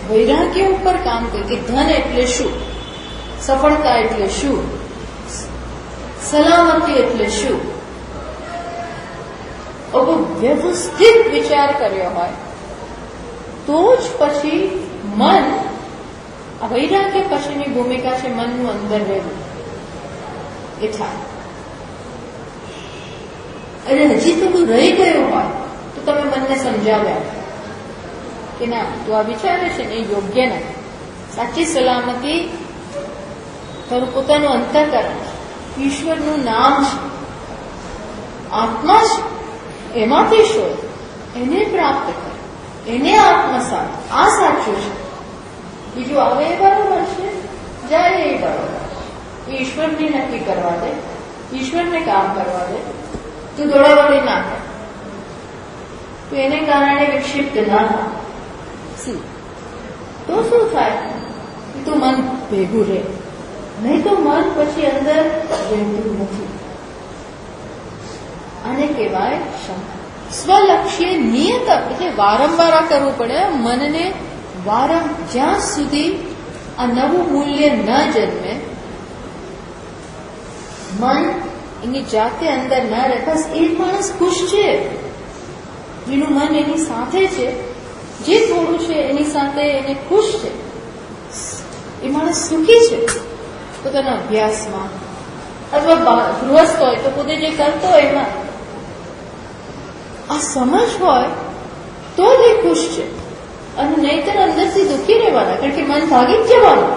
વૈરાગ્ય ઉપર કામ કર્યું કે ધન એટલે શું, સફળતા એટલે શું, સલામતી એટલે શું, આવો વ્યવસ્થિત વિચાર કર્યો હોય તો જ પછી મન, આ વૈરાગ્ય પછીની ભૂમિકા છે મનનું અંદર રહેવું એ થાય. અને હજી થોડું રહી ગયું હોય તો તમે મનને સમજાવ્યા કે ના, તું આ વિચારે છે ને એ યોગ્ય નથી. સાચી સલામતી તારું પોતાનું અંતઃકરણ છે, ઈશ્વરનું નામ છે, આત્મા છે, એમાંથી શોધ, એને પ્રાપ્ત કર, એને આત્મસાત. આ સાચું છે. બીજું આવે એ બરોબર છે, જાય એ બરોબર છે. ઈશ્વરને નક્કી કરવા દે, ઈશ્વરને કામ કરવા દે. તું દોડાદોડી ના કર, તું એને કારણે વિક્ષિપ્ત ના થા. તો શું થાય કે તું મન ભેગું રહે, નહીં તો મન પછી અંદર રહેતું નથી. આને કહેવાય ક્ષમતા. સ્વલક્ષ્ય નિયત એટલે વારંવાર આ કરવું પડે. મનને જ્યાં સુધી આ નવું મૂલ્ય ન જન્મે, મન એની જાતે અંદર ન રહે. બસ એ માણસ ખુશ છે જેનું મન એની સાથે છે, જે થોડું છે એની સાથે એને ખુશ છે, એ માણસ સુખી છે. પોતાના અભ્યાસમાં અથવા ગૃહસ્થ હોય તો પોતે જે કરતો હોય એમાં આ સમજ હોય તો જ એ ખુશ છે. અને નહીતર અંદરથી દુઃખી રહેવાના, કારણ કે મન ભાગી જ જવાનું.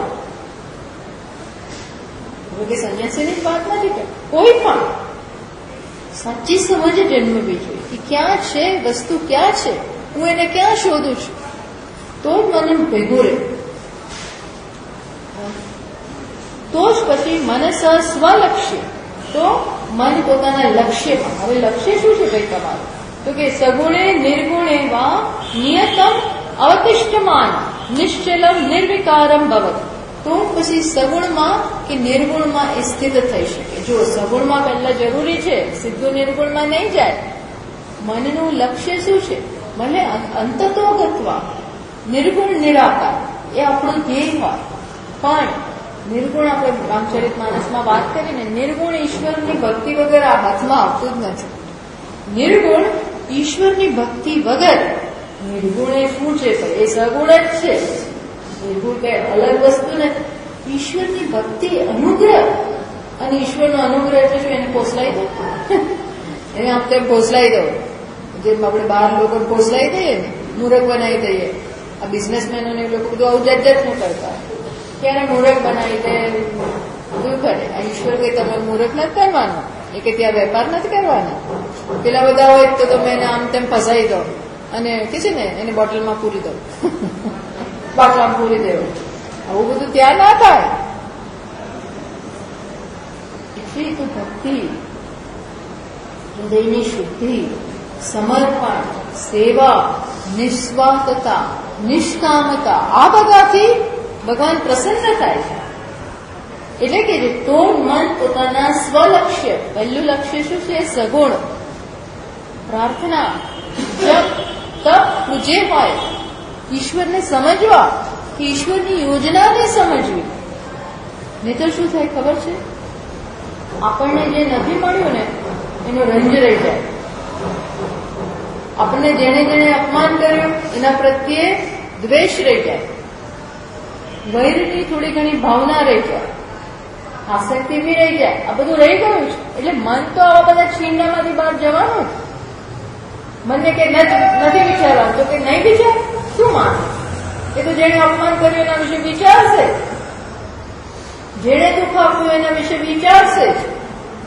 કે સંન્યાસીની જ વાત નથી કરતી, કોઈ પણ સાચી સમજ જન્મવી જોઈએ કે ક્યાં છે વસ્તુ, ક્યાં છે, હું એને ક્યાં શોધું છું, તો જ મને ભેગું રહે. તો જ પછી મનસ સ્વલક્ષ્ય, તો મન પોતાના લક્ષ્યમાં. હવે લક્ષ્ય શું છે ભાઈ તમારું? તો કે સગુણે નિર્ગુણે વા નિયતમ અવતિષ્ઠમાન નિશ્ચલમ નિર્વિકારમ ભવત. તો પછી સગુણમાં કે નિર્ગુણમાં એ સ્થિત થઈ શકે. જો સગુણમાં પહેલા જરૂરી છે, સીધું નિર્ગુણમાં નહીં જાય. મનનું લક્ષ્ય શું છે? ભલે અંતતો ગત્વા નિર્ગુણ નિરાકાર એ આપણું ધ્યેય હોય, પણ નિર્ગુણ આપણે રામચરિત માનસમાં વાત કરીને નિર્ગુણ ઈશ્વરની ભક્તિ વગર આ હાથમાં આવતું જ નથી. નિર્ગુણ ઈશ્વરની ભક્તિ વગર, નિર્ગુણ એ શું છે? એ સગુણ જ છે. નિર્ગુણ કઈ અલગ વસ્તુ નથી. ઈશ્વરની ભક્તિ, અનુગ્રહ. અને ઈશ્વરનો અનુગ્રહ એટલે શું? એને પોસલાઈ દો, એને આમ તેમ પોસલાઈ દો. જેમ આપણે બહાર લોકોને પોસલાઈ દઈએ ને, મૂરખ બનાવી દઈએ. આ બિઝનેસમેનોને લોકો બધું આવું જાત જાતનું કરતા, ક્યારે મૂરખ બનાવી દે, બધું કરે. આ ઈશ્વર કે તમે મૂરખ નથી કરવાનો, એ કે ત્યાં વેપાર નથી કરવાનો. પેલા બધા હોય તો તમે એને આમ તેમ ફસાઈ દો અને કે છે ને એને બોટલમાં પૂરી દો, બાટલામાં પૂરી દેવું. આવું બધું ત્યાં ના થાય. એટલી તો ભક્તિ, હૃદયની શુદ્ધિ, સમર્પણ, સેવા, નિસ્વાર્થતા, નિષ્કામતા, આ બધાથી ભગવાન પ્રસન્ન થાય છે. એટલે કે તો મન પોતાના સ્વલક્ષ્ય, પહેલું લક્ષ્ય શું છે? સગુણ પ્રાર્થના, જપ, તપ, પૂજે હોય. ઈશ્વરને સમજવા કે ઈશ્વરની યોજનાને સમજવી. નહીં તો શું થાય ખબર છે? આપણને જે નથી મળ્યું ને એનો રંજ રહી જાય. આપણને જેને જેને અપમાન કર્યું એના પ્રત્યે દ્વેષ રહી જાય, વૈરની થોડી ઘણી ભાવના રહી જાય, આસક્તિ બી રહી જાય. આ બધું રહી ગયું છે. એટલે મન તો આવા બધા છીંડામાંથી બહાર જવાનું જ. મનને કે નથી વિચારવાનું, તો કે નહીં વિચાર, શું માને? એ તો જેને અપમાન કર્યું એના વિશે વિચારશે, જેને દુઃખ આપ્યું એના વિશે વિચારશે જ.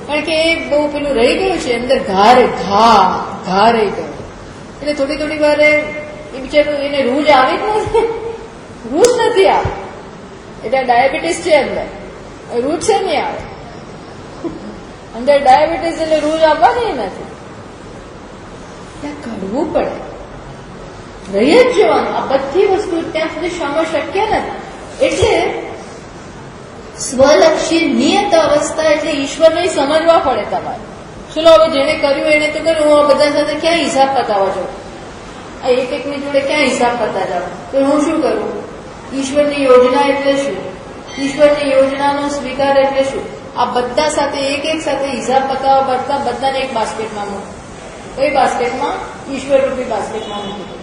કારણ કે એ બહુ પેલું રહી ગયું છે અંદર, ઘા રહી ગયું. એટલે થોડી થોડી વાર એ બિચારું એને રૂજ આવી જ નથી, રૂજ નથી આવે. એટલે ડાયાબિટીસ છે અંદર, રૂજ છે નહીં આવે અંદર ડાયાબિટીસ, એટલે રૂજ આવવાની નથી. ત્યાં કરવું પડે, રહી જ જવાનું. આ બધી વસ્તુ ત્યાં સુધી સમજ શક્ય નથી. એટલે સ્વલક્ષી નિયત અવસ્થા એટલે ઈશ્વરને સમજવા પડે તમારે. ચલો હવે જેને કર્યું એને તો કર્યું, હું આ બધા સાથે ક્યાં હિસાબ પતાવવા જાઉં? આ એકની જોડે ક્યાં હિસાબ કરતા જાઓ? તો હું શું કરું? ઈશ્વરની યોજના એટલે શું? ઈશ્વરની યોજનાનો સ્વીકાર એટલે શું? આ બધા સાથે એક સાથે હિસાબ પતાવવા પડતા બધાને એક બાસ્કેટમાં મૂકું. કઈ બાસ્કેટમાં? ઈશ્વર રૂપી બાસ્કેટમાં મૂકી.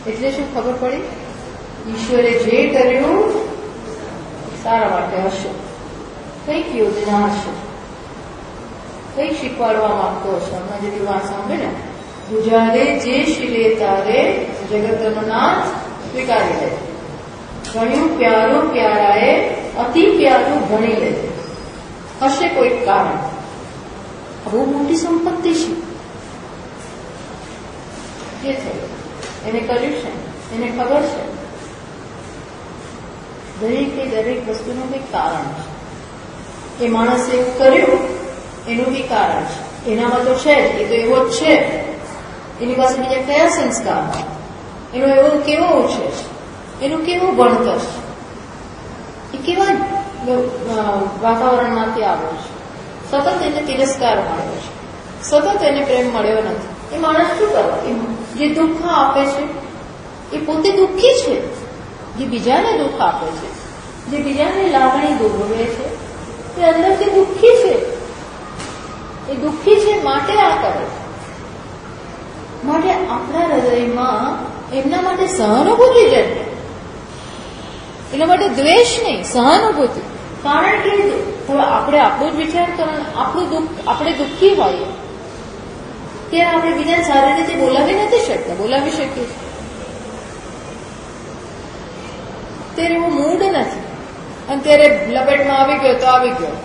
એટલે શું ખબર પડી? ઈશ્વરે જે કર્યું સારા માટે હશે, કઈક યોજના હશે, કઈક શીખવાડવા માંગતો હશે. હમણાં જેટલું વાત સાંભળે ને, ગુજારે જે શીલે તારે જગતનો નાથ સ્વીકારી લે. ભણ્યું પ્યારું પ્યારાએ અતિ પ્યારું ભણી લે. હશે કોઈક કારણ. બહુ મોટી સંપત્તિ છે. જે થયું એને કર્યું છે, એને ખબર છે. દરેક વસ્તુનું કંઈક કારણ છે. એ માણસે એવું કર્યું એનું બી કારણ છે. એનામાં તો છે જ, એ તો એવો જ છે. એની પાસે બીજા કયા સંસ્કાર, એનો એવો કેવો છે, એનું કેવું ભણતર છે, એ કેવા વાતાવરણમાંથી આવ્યો છે. સતત એને તિરસ્કાર મળ્યો છે, સતત એને પ્રેમ મળ્યો નથી. એ માણસ શું કરવા? જે દુઃખ આપે છે એ પોતે દુઃખી છે. જે બીજાને દુઃખ આપે છે, જે બીજાને લાગણી દુભવે છે, એ અંદરથી દુઃખી છે. એ દુઃખી છે માટે આ કરે છે. માટે આપણા હૃદયમાં એમના માટે સહાનુભૂતિ જન્મે. એના માટે દ્વેષ નહીં, સહાનુભૂતિ. કારણ કે હવે આપણે આપણું જ વિચાર કરવાનું. આપણું દુઃખ, આપણે દુઃખી હોઈએ ત્યારે આપણે બીજાને સારી રીતે બોલાવી નથી શકતા. બોલાવી શકીએ ત્યારે એવો મૂડ નથી, અને ત્યારે લપેટમાં આવી ગયો તો આવી ગયો.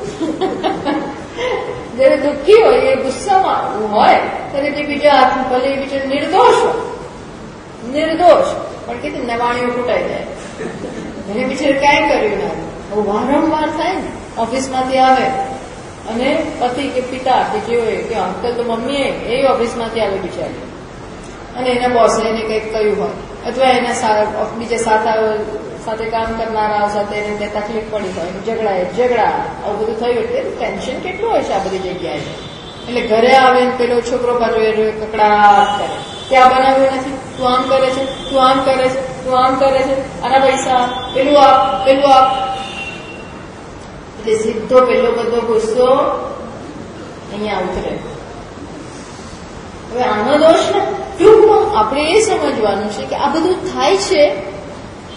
જયારે દુઃખી હોય, એ ગુસ્સામાં હોય, ત્યારે તે બીજા હાથમાં ભલે એ બીજો નિર્દોષ હોય, નિર્દોષ પણ કે નવાણીઓ ફૂટાઈ જાય. એને બિચારે કાંઈ કર્યું ના. બહુ વારંવાર થાય ને. ઓફિસમાંથી આવે અને પતિ કે પિતા કે જે હોય કે અંકલ તો મમ્મી એ ઓફિસમાંથી આવે બિચારી, અને એના બોસે એને કંઈક કહ્યું હોય, અથવા એના બીજા સાથે કામ કરનારા સાથે એને ત્યાં તકલીફ પડી હોય, ઝઘડા આવું બધું થયું. એટલે ટેન્શન કેટલું હોય છે આ બધી જગ્યાએ. એટલે ઘરે આવે ને પેલો છોકરો પાછો એ કકડાટ કરે, ત્યાં બનાવ્યું નથી, તું આમ કરે છે, તું આમ કરે છે, તું આમ કરે છે, આના પૈસા, પેલું આપ, પેલું આપ. એટલે સીધો પેલો બધો ગુસ્સો અહીંયા ઉતરે. હવે આનો દોષ ને ટૂંકમાં આપણે એ સમજવાનું છે કે આ બધું થાય છે.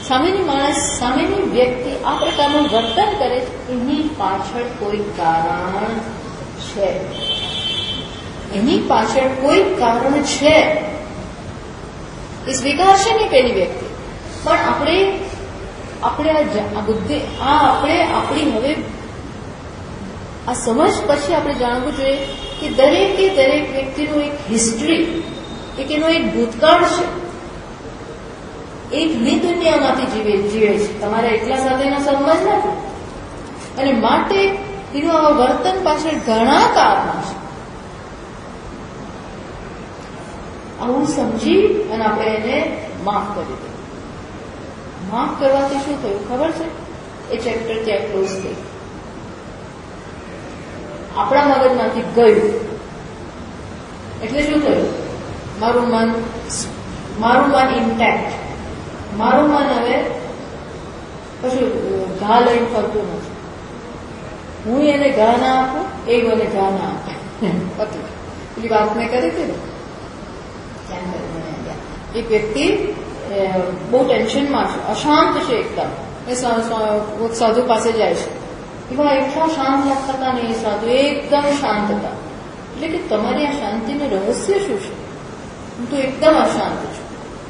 સામેની માણસ, સામેની વ્યક્તિ આ પ્રકારનું વર્તન કરે છે, એની પાછળ કોઈ કારણ છે. એની પાછળ કોઈ કારણ છે. એ સ્વીકારશે નહીં પેલી વ્યક્તિ. પણ આપણે આ બુદ્ધિ, આપણે આપણી હવે આ સમજ પછી આપણે જાણવું જોઈએ કે દરેક વ્યક્તિનું એક હિસ્ટ્રી, એનો એક ભૂતકાળ છે. એકની દુનિયામાંથી જીવે છે. તમારા એકલા સાથેનો સંબંધ નથી. અને માટે એનું આ વર્તન પાછળ ઘણા કારણો છે. આવું સમજી અને આપણે એને માફ કરી દઈએ. માફ કરવાથી શું થયું ખબર છે? એ ચેપ્ટર ત્યાં ક્લોઝ થઈ. આપણા મગજમાંથી ગયું એટલે શું થયું? મારું મન ઇન્ટેક્ટ. મારું મન હવે કશું ઘા લઈને ફરતું નથી. હું એને ઘા ના આપું, એ મને ઘા ના આપે. પેલી વાત મેં કરી હતી ને, એક વ્યક્તિ બહુ ટેન્શનમાં છે, અશાંત છે એકદમ. એ સાધુ પાસે જાય છે. એવા એટલા શાંત લાગતા હતા ને એ સાધુ, એકદમ શાંત હતા. એટલે કે તમારી આ શાંતિનું રહસ્ય શું છે? હું તો એકદમ અશાંત છું.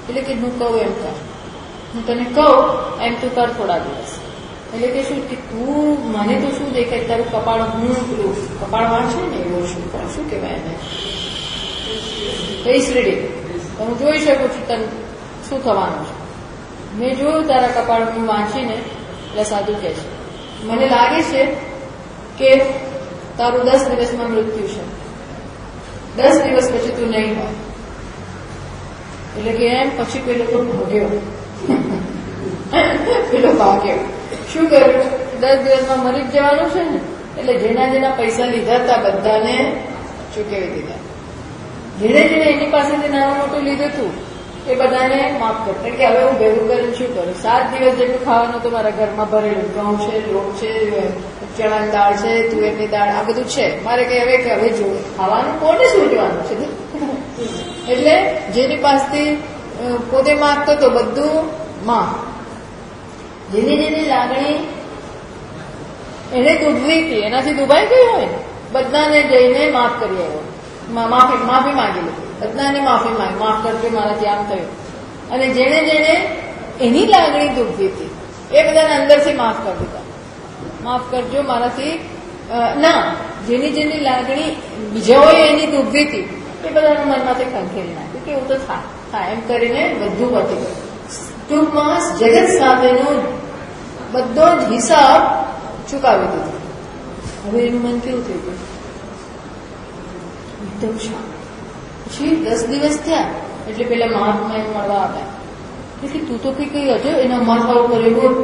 એટલે કે હું કહું એમ કર, હું તને કહું એમ તું કર થોડા દિવસ. એટલે કે શું કે તું મને તો શું દેખાય, તારું કપાળ, હું પેલું કપાળ વાંચે ને એવું શું કહેવાય એને, ફેસ રીડિંગ. હું જોઈ શકું છું તને શું થવાનું છે. મેં જોયું તારા કપાળ હું વાંચીને. એટલે સાધુ કહે છે, મને લાગે છે કે તારું 10 દિવસમાં મૃત્યુ છે. 10 દિવસ પછી તું નહીં હોય. એટલે કે એમ પછી પેલો તો ભાગ્યો. પેલો ભાગ્યો. શું કર્યું? 10 દિવસમાં મરી જ જવાનું છે ને. એટલે જેના પૈસા લીધા હતા બધાને ચૂકવી દીધા. જેને એની પાસેથી નાનું મોટું લીધું હતું એ બધાને માફ કરતા કે હવે હું ભેગું કરીને શું કરું, 7 દિવસ જેટલું ખાવાનું તો મારા ઘરમાં ભરેલું, ઘઉં છે, લોટ છે, ચણાની દાળ છે, તુવેરની દાળ, આ બધું છે. મારે કે હવે જો ખાવાનું કોને સૂચવાનું છે. એટલે જેની પાસેથી પોતે માગતો તો બધું માફ. જેની લાગણી એને દુભવી હતી, એનાથી દુભાઈ ગઈ હોય ને, બધાને જઈને માફ કરી આવ્યો, માફી માંગી લીધી, બધાને માફી માંગી, માફ કરજો મારાથી આમ થયું. અને જેને એની લાગણી દુભવી હતી એ બધાને અંદરથી માફ કરી દીધા, માફ કરજો મારાથી ના. જેની લાગણી બીજાઓએ એની દુભવી હતી એ બધાના મનમાંથી ખંખેરી નાખ્યું કે એવું તો થાય એમ કરીને બધું પતી ગયું. ટૂંકમાં જગત સાથેનો બધો જ હિસાબ ચુકાવી દીધો. હવે એનું મન કેવું થઈ ગયું, એકદમ શાંત. પછી 10 દિવસ થયા એટલે પેલા મહાત્મા મળવા આવ્યા. એટલે તું તો કઈ હજો એના માથા ઉપર એવું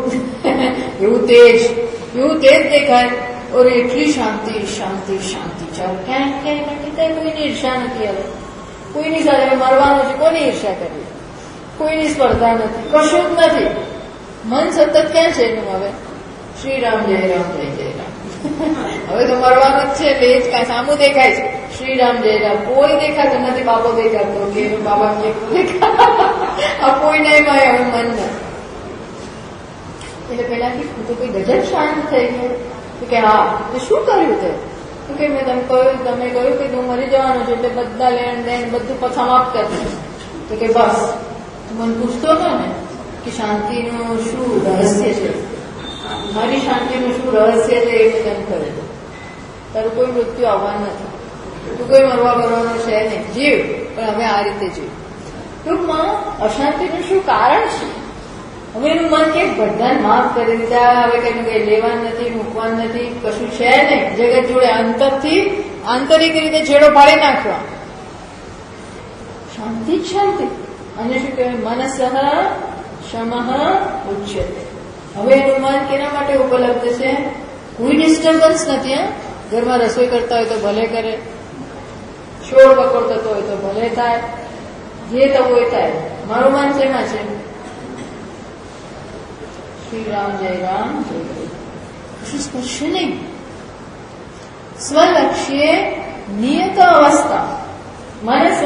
તેજ દેખાય. ઓર એટલી શાંતિ શાંતિ શાંતિ. ચાલો ક્યાંય નથી, કોઈની ઈર્ષા નથી. હવે કોઈની સાથે મરવાનું છે, કોની ઈર્ષા કરવી, કોઈની સ્પર્ધા નથી, કશું જ નથી. મન સતત ક્યાં છે એનું હવે શ્રી રામ જય રામ જય જય રામ. હવે તો મરવાનું જ છે એટલે એ જ કાંઈ સામું દેખાય છે, શ્રી રામ જય રામ. કોઈ દેખાતું નથી, બાપો દેખાતો કે બાબા આ કોઈ નહીં માય હવે મન નથી. એટલે પેલાથી હું તો કોઈ ગજબ શાંત થઈ ગયું કે હા તો શું કર્યું તે કે મેં તમે કહ્યું કે તું મરી જવાનું છે એટલે બધા લેણ દેણ બધું સમાપ્ત કરી. તો કે બસ મને પૂછતો હતો ને કે શાંતિનું શું રહસ્ય છે, મારી શાંતિનું શું રહસ્ય છે એ મેં તને કરે. તારું કોઈ મૃત્યુ આવવાનું નથી, તું કોઈ મરવા કરવાનું છે નહીં, જીવ પણ હવે આ રીતે જીવ. ટૂંકમાં અશાંતિનું શું કારણ છે? હવે એનું મન કે બધાને માફ કરી દીધા, હવે કઈ લેવાનું નથી, મૂકવાનું નથી, કશું છે નહીં. જગત જોડે અંતરથી આંતરિક રીતે છેડો પાડી નાખવા, શાંતિ જ શાંતિ. અને શું કહેવાય, મનસઃ શમઃ ઉચ્યતે. હવે એનું મન કેના માટે ઉપલબ્ધ છે? કોઈ ડિસ્ટર્બન્સ નથી. ઘરમાં રસોઈ કરતા હોય તો ભલે કરે, શોર બકોર થતો હોય તો ભલે થાય, જે થવું હોય થાય. મારું મન શેમાં છે? શ્રી રામ જય રામ જય જય. કશું સ્પર્શ નહીં. સ્વલક્ષ્ય નિયત અવસ્થા મનસઃ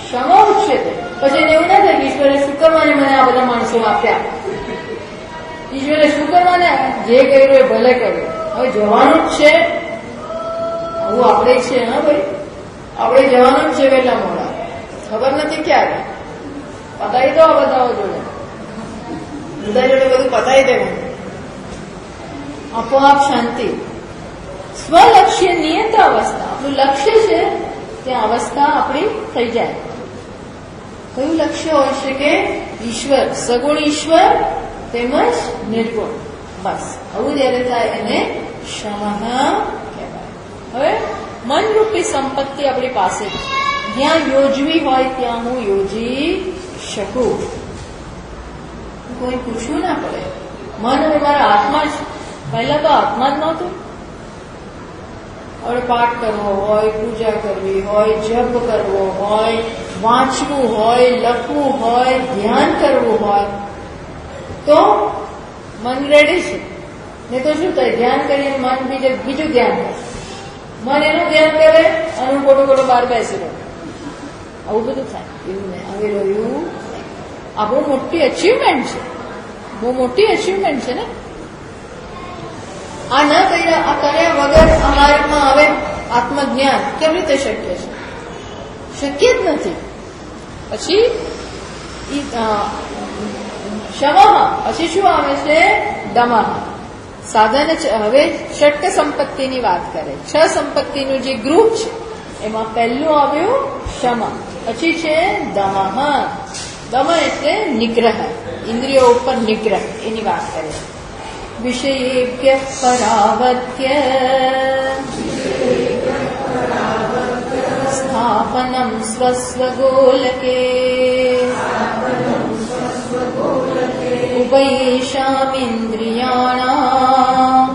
શમ ઉચ્યતે. પછી એને એવું ના થાય કે ઈશ્વરે શું કરવાને મને આ બધા માણસો આપ્યા, ઈશ્વરે શું કરવાને જે કર્યું એ ભલે કર્યું, હવે જવાનું જ છે. આવું આપણે છે. હા ભાઈ, આપણે જવાનું જ છે વહેલા મોડા, ખબર નથી ક્યારે. પતાવી દો આ બધા જોડે, બધા જોડે બધું પતાવી દેવું, આપોઆપ શાંતિ. સ્વલક્ષ્ય નિયત અવસ્થા, આપણું લક્ષ્ય છે ત્યાં અવસ્થા આપણી થઈ જાય. કયું લક્ષ્ય હોય છે કે ઈશ્વર, સગુણ ઈશ્વર તેમજ નિર્ગુણ. બસ આવું જયારે થાય એને શમઃ કહેવાય. હવે મનરૂપી સંપત્તિ આપણી પાસે છે, જ્યાં યોજવી હોય ત્યાં હું યોજી શકું. કોઈ પૂછવું ના પડે. મન હવે મારા હાથમાં છે. પહેલા તો હાથમાં જ નહોતું. હવે પાઠ કરવો હોય, પૂજા કરવી હોય, જપ કરવો હોય, વાંચવું હોય, લખવું હોય, ધ્યાન કરવું હોય તો મન રેડી છે. નહીં તો શું થાય, ધ્યાન કરીને મન બીજું ધ્યાન કરે, મન એનું ધ્યાન કરે અને હું ખોટું બહાર બેસી રહું. આવું બધું થાય. એવું નહીં. હવે રહ્યું આ બહુ મોટી અચીવમેન્ટ છે, બહુ મોટી અચીવમેન્ટ છે ને. આ ન કર્યા, આ કર્યા વગર અમારામાં હવે આત્મજ્ઞાન કેવી રીતે શક્ય છે? શક્ય જ નથી. પછી શમઃ, પછી શું આવે છે? દમઃ. સાધન. હવે ષટ્ક સંપત્તિની વાત કરે. 6 સંપત્તિનું જે ગ્રુપ છે એમાં પહેલું આવ્યું શમ, પછી છે દમઃ. દમ એટલે નિગ્રહ, ઇન્દ્રિયો ઉપર નિગ્રહ, એની વાત કરે. વિષયેભ્ય પરાવર્ત્ય સ્થાપનમ સ્વસ્વગોલકે ઉભયેષામિન્દ્રિયાણાં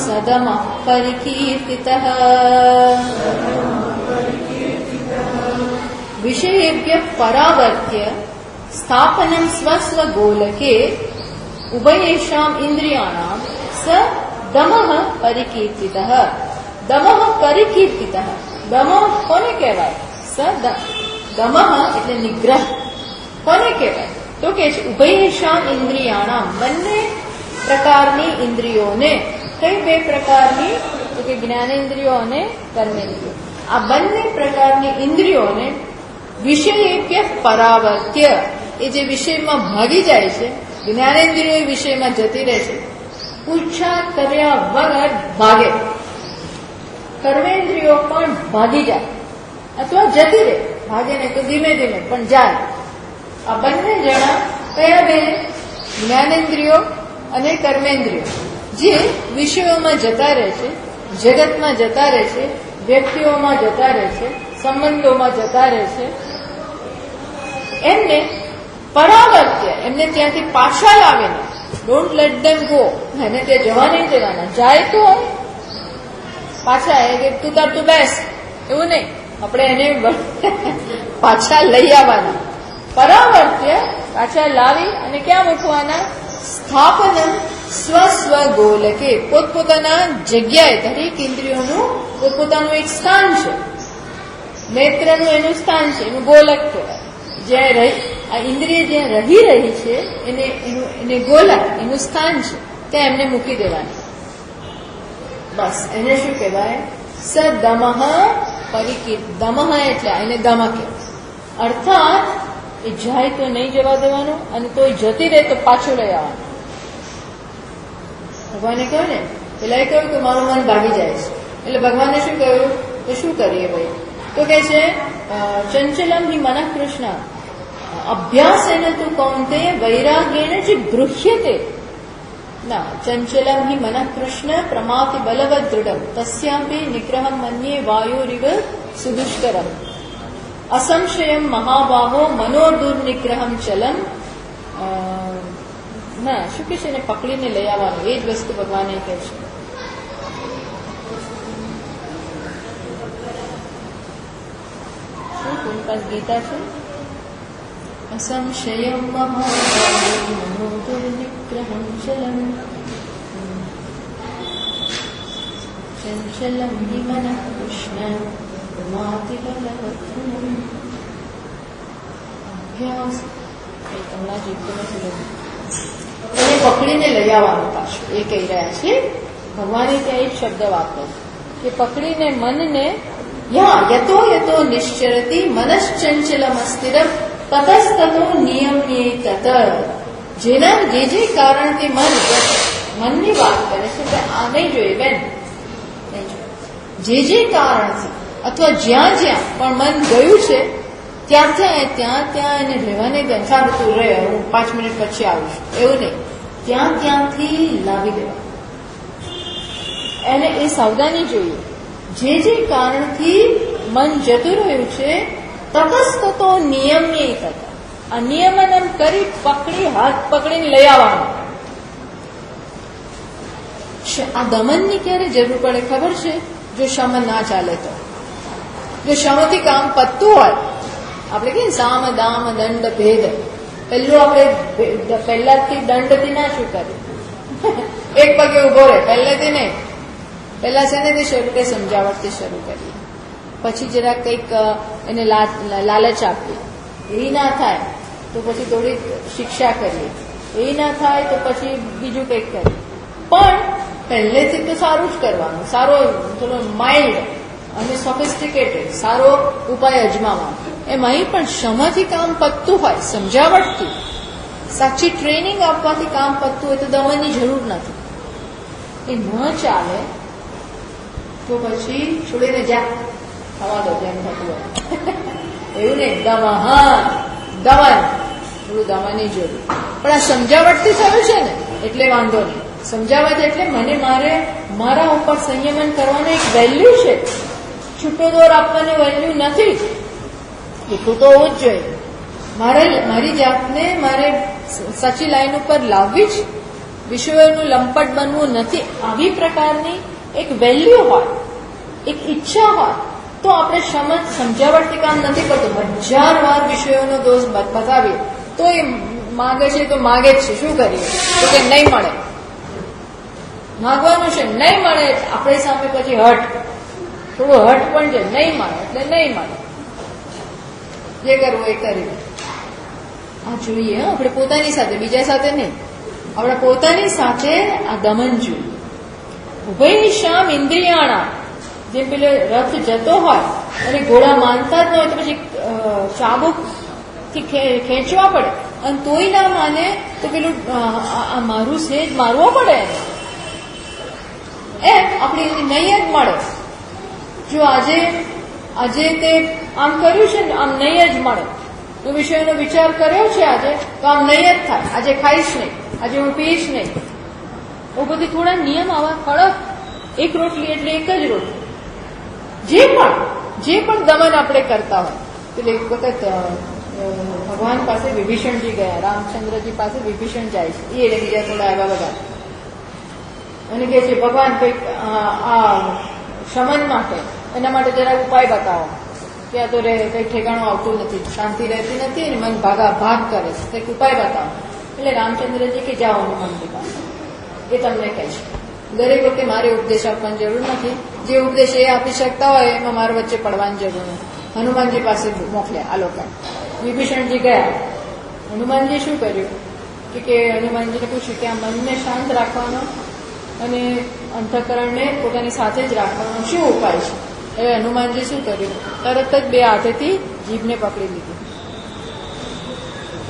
સદમઃ પરિકીર્તિતઃ. विषयेभ्य परावर्त्य स्थापनं स्वस्वगोलके उभयेषाम् इंद्रियाणां स दमः परिकीर्तितः। दमः परिकीर्तितः। दमः कोने कहेवाय? स दमः એટલે નિગ્રહ કોને કહેવાય? તો કે ઉભયેષામ ઇન્દ્રિયાણામ, બંને પ્રકારની ઇન્દ્રિયોને. કઈ બે પ્રકારની? તો કે જ્ઞાનેન્દ્રિયો અને કર્મેન્દ્રિયો. આ બંને પ્રકારની ઇન્દ્રિયોને વિષયેભ્ય પરાવર્ત્ય, એ જે વિષયમાં ભાગી જાય છે, જ્ઞાનેન્દ્રિયો એ વિષયમાં જતી રહે છે, પૂછા કર્યા વગર ભાગે. કર્મેન્દ્રિયો પણ ભાગી જાય અથવા જતી રહે. ભાગે ને તો ધીમે ધીમે પણ જાય. આ બંને જણા કયા બે? જ્ઞાનેન્દ્રિયો અને કર્મેન્દ્રિયો, જે વિષયોમાં જતા રહે છે, જગતમાં જતા રહે છે, વ્યક્તિઓમાં જતા રહે છે, સંબંધોમાં જતા રહે છે. એમને પરાવર્ત્ય, એમને ત્યાંથી પાછા લાવીને, ડોન્ટ લેટ ધેમ ગો, એને ત્યાં જવા નહીં દેવાના. જાય તો પાછા એ કે તું તાર તું બેસ, એવું નહીં. આપણે એને પાછા લઈ આવવાના. પરાવર્ત્ય, પાછા લાવી અને ક્યાં મૂકવાના? સ્થાપનમ સ્વસ્વ ગોલકે, પોતપોતાના જગ્યાએ. દરેક ઇન્દ્રિયોનું પોતપોતાનું એક સ્થાન છે. નેત્રનું એનું સ્થાન છે, એનું ગોલક કહેવાય. જ્યાં આ ઇન્દ્રિય જ્યાં રહી છે એને ગોલક, એનું સ્થાન છે, ત્યાં એમને મૂકી દેવાની. બસ એને શું કહેવાય? સ દમઃ પરિકીર્ત. દમઃ એટલે એને દમ કહેવાય. અર્થાત એ જાય તો નહીં જવા દેવાનું, અને તો જતી રહે તો પાછું લઈ આવવાનું. ભગવાને કહ્યું ને, પેલા કહ્યું કે મારું મન ભાગી જાય છે, એટલે ભગવાને શું કહ્યું? તો શું કરીએ ભાઈ? તો કે છે ચંચલમ હિ મનઃ કૃષ્ણ અભ્યાસેન તુ કૌંતેય વૈરાગ્યેન જ ગૃહ્યતે. ના, ચંચલમ હિ મનઃ કૃષ્ણ પ્રમાતિ બલવદ દૃઢમ તસ્યાપી નિગ્રહમ મન્યે વાયુરિવ સુદુષ્કરમ અસંશયમ મહાબાહો મનોદુર્નિગ્રહમ ચલમ. ના, શું કે છે? એને પકડીને લઈ આવવાનું. એ જ વસ્તુ ભગવાને કહે છે. શું કોની પાસે ગીતા છે? અસંશયમ મહાબાહો મનોદુર્નિગ્રહમ ચલમ ચંચલમ હિ મનઃ કૃષ્ણ પ્રમાતિ બલવદ દૃઢમ અભ્યાસ. એને પકડીને લઈ આવવાનું પાછું, એ કહી રહ્યા છે ભગવાને. ત્યાં એક શબ્દ વાપરો કે પકડીને મનને. યતો યતો નિશ્ચરતી મનશ્ચંચલમ અસ્થિરમ તતસ્તતો નિયમ્યે તત. જેના જે કારણથી મનની વાત કરે છે, આ નહીં જોઈએ બેન, જે કારણથી અથવા જ્યાં જ્યાં પણ મન ગયું છે ત્યાં એને રહેવાને દે. સારું તું રહે, હું 5 મિનિટ પછી આવીશ, એવું નહીં. ત્યાંથી લાવી દેવા. એને એ સાવધાની જોઈએ. જે કારણથી મન જતું રહ્યું છે, તતસ્તતો નિયમ્ય થતા. આ નિયમન કરી હાથ પકડીને લઈ આવવાનું. આ દમનની ક્યારે જરૂર પડે ખબર છે? જો શમ ના ચાલે તો. જો શમથી કામ પતતું હોય, આપણે કહીએ સામ દામ દંડ ભેદ, પેલું આપણે પહેલાથી દંડથી ના શું કરીએ? એક પગે ઉભો રહે, પહેલેથી નહીં. પહેલા શેનેથી શરૂ કરીએ? સમજાવટથી શરૂ કરીએ. પછી જરા કંઈક એને લાલચ આપીએ. એ ના થાય તો પછી થોડી શિક્ષા કરીએ. એ ના થાય તો પછી બીજું કંઈક કરીએ. પણ પહેલેથી તો સારું જ કરવાનું. સારો થોડો માઇલ્ડ અને સોફિસ્ટિકેટેડ સારો ઉપાય અજમાવવાનો. એમ અહીં પણ ક્ષમાથી કામ પતતું હોય, સમજાવટથી, સાચી ટ્રેનિંગ આપવાથી કામ પતતું હોય તો દવાની જરૂર નથી. એ ન ચાલે તો પછી છોડીને જા થવા દો, જેમ થતું હોય એવું નહીં. દમન થોડું દવાની જરૂર. પણ આ સમજાવટથી થયું છે ને એટલે વાંધો નહીં. સમજાવટ એટલે મારા ઉપર સંયમન કરવાનો એક વેલ્યુ છે. છૂટો દોર આપવાની વેલ્યુ નથી. એટલું તો હોવું જ જોઈએ. મારી જાતને મારે સાચી લાઈન ઉપર લાવવી જ, વિષયોનું લંપટ બનવું નથી. આવી પ્રકારની એક વેલ્યુ હોય, એક ઈચ્છા હોય, તો આપણે સમજાવટથી કામ નથી કરતું. 1000 વાર વિષયોનો દોષ બતાવીએ તો એ માગે છે તો માગે જ છે. શું કરીએ? તો કે નહીં મળે, માગવાનું છે, નહીં મળે. આપણી સામે પછી થોડું હટ પણ છે, નહીં મળે એટલે નહીં મળે, જે કરવું એ કરી. આ જોઈએ આપણે પોતાની સાથે, બીજા સાથે નહીં, આપણે પોતાની સાથે આ દમન જોઈએ. ઉભયનિશામ ઇન્દ્રિયાણા, જેમ પેલો રથ જતો હોય અને ઘોડા માનતા જ ન હોય તો પછી ચાબુકથી ખેંચવા પડે અને તોય ના માને તો પેલું મારું સેજ મારવો પડે. એમ આપણી નહીં જ મળે. જો આજે તે આમ કર્યું છે ને, આમ નહીં જ મળે. તો વિષયનો વિચાર કર્યો છે આજે, તો આમ નહીં જ થાય. આજે ખાઈશ નહીં, આજે હું પીશ નહીં. એ બધી થોડા નિયમ આવા કડક. એક રોટલી એટલે એક જ રોટલી. જે પણ દમન આપણે કરતા હોય. એટલે એક વખત ભગવાન પાસે વિભીષણજી ગયા, રામચંદ્રજી પાસે વિભીષણ જાય છે, એ બીજા થોડા આવ્યા બધા અને કહે છે ભગવાન કંઈક આ શમન માટે, એના માટે જરા ઉપાય બતાવો. ત્યાં તો કંઈ ઠેકાણું આવતું નથી, શાંતિ રહેતી નથી અને મન ભાગ કરે છે, કંઈક ઉપાય બતાવો. એટલે રામચંદ્રજી કે જાઓ હનુમાનજી પાસે, એ તમને કહે છે. દરેક વખતે મારે ઉપદેશ આપવાની જરૂર નથી. જે ઉપદેશ એ આપી શકતા હોય એમાં મારા વચ્ચે પડવાની જરૂર નથી. હનુમાનજી પાસે મોકલ્યા આ લોકો. વિભીષણજી ગયા. હનુમાનજી શું કર્યું કે હનુમાનજીને પૂછ્યું કે આ મનને શાંત રાખવાનો અને અંતઃકરણને પોતાની સાથે જ રાખવાનો શું ઉપાય છે? હવે હનુમાનજી શું કર્યું? તરત જ 2 હાથેથી જીભને પકડી લીધી,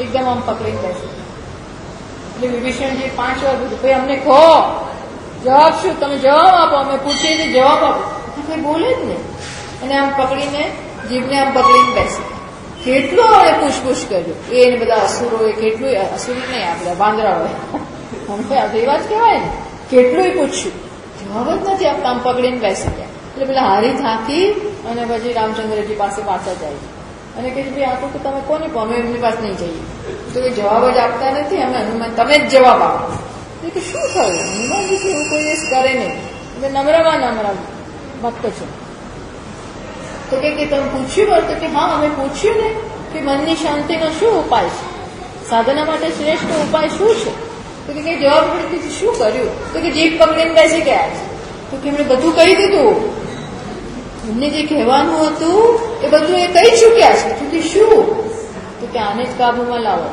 એકદમ આમ પકડીને બેસી. એટલે વિભીષણજી 5 વાર પૂછ્યું, ભાઈ અમને કહો જવાબ શું? તમે જવાબ આપો, અમે પૂછીએ તો જવાબ આપો. કંઈ બોલે જ નહીં અને આમ પકડીને જીભને આમ પકડીને બેસી. કેટલું આપણે પૂછપૂછ કર્યું. એને બધા અસુરોએ કેટલું, અસુર નહીં આપણે વાંદરા હોય એવા જ કહેવાય ને, કેટલું પૂછ્યું, જવાબ જ નથી આપતા, આમ પકડીને બેસી ગયા. એટલે પેલા હારી થાકી અને પછી રામચંદ્રજી પાસે પાછા જાય અને કહે છે ભાઈ આ તો તમે કોને કહો, અમે એમની પાસે નહીં જઈએ. તો એ જવાબ જ આપતા નથી. અમે હનુમાન તમે જ જવાબ આપો. કે શું થયું? હનુમાનજી એવું કોઈ કરે નહીં, એટલે નમ્ર ભક્ત છે. તો કે તમે પૂછ્યું હોય? તો કે હા અમે પૂછ્યું ને કે મનની શાંતિનો શું ઉપાય છે, સાધના માટે શ્રેષ્ઠ ઉપાય શું છે? તો કે જવાબ પડતી શું કર્યું? તો કે જીભ પકડીને બેસી ગયા છે. તો કે એમણે બધું કહી દીધું, એમને જે કહેવાનું હતું એ બધું એ કહી ચૂક્યા છે. તો કે શું? તો કે આને જ કાબુમાં લાવો,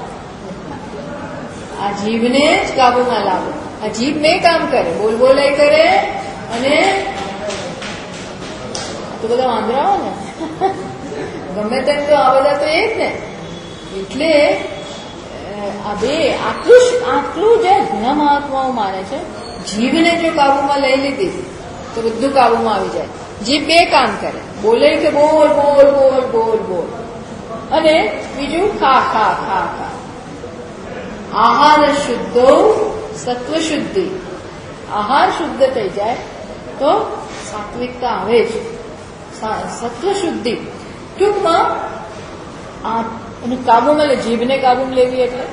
આ જીભને જ કાબુમાં લાવો. આ જીભ મેં કામ કરે, બોલ એ કરે. અને તો બધા વાંદરાઓ ને ગમે તેમ તો આ બધા તો એ જ ને. એટલે આ બે આટલું જે ઘણા મહાત્માઓ માને છે, જીભને જો કાબુમાં લઈ લીધી તો બધું કાબુમાં આવી જાય. જીભ 2 કામ કરે, બોલે કે બોલ બોલ બોલ બોલ બોલ, અને બીજું ખા ખા ખા ખા. આહાર શુદ્ધો સત્વ શુદ્ધિ. આહાર શુદ્ધ થઈ જાય તો સાત્વિકતા આવે છે, સત્વ શુદ્ધિ. ટૂંકમાં અને કાબુમાં જીભને કાબુમાં લેવી એટલે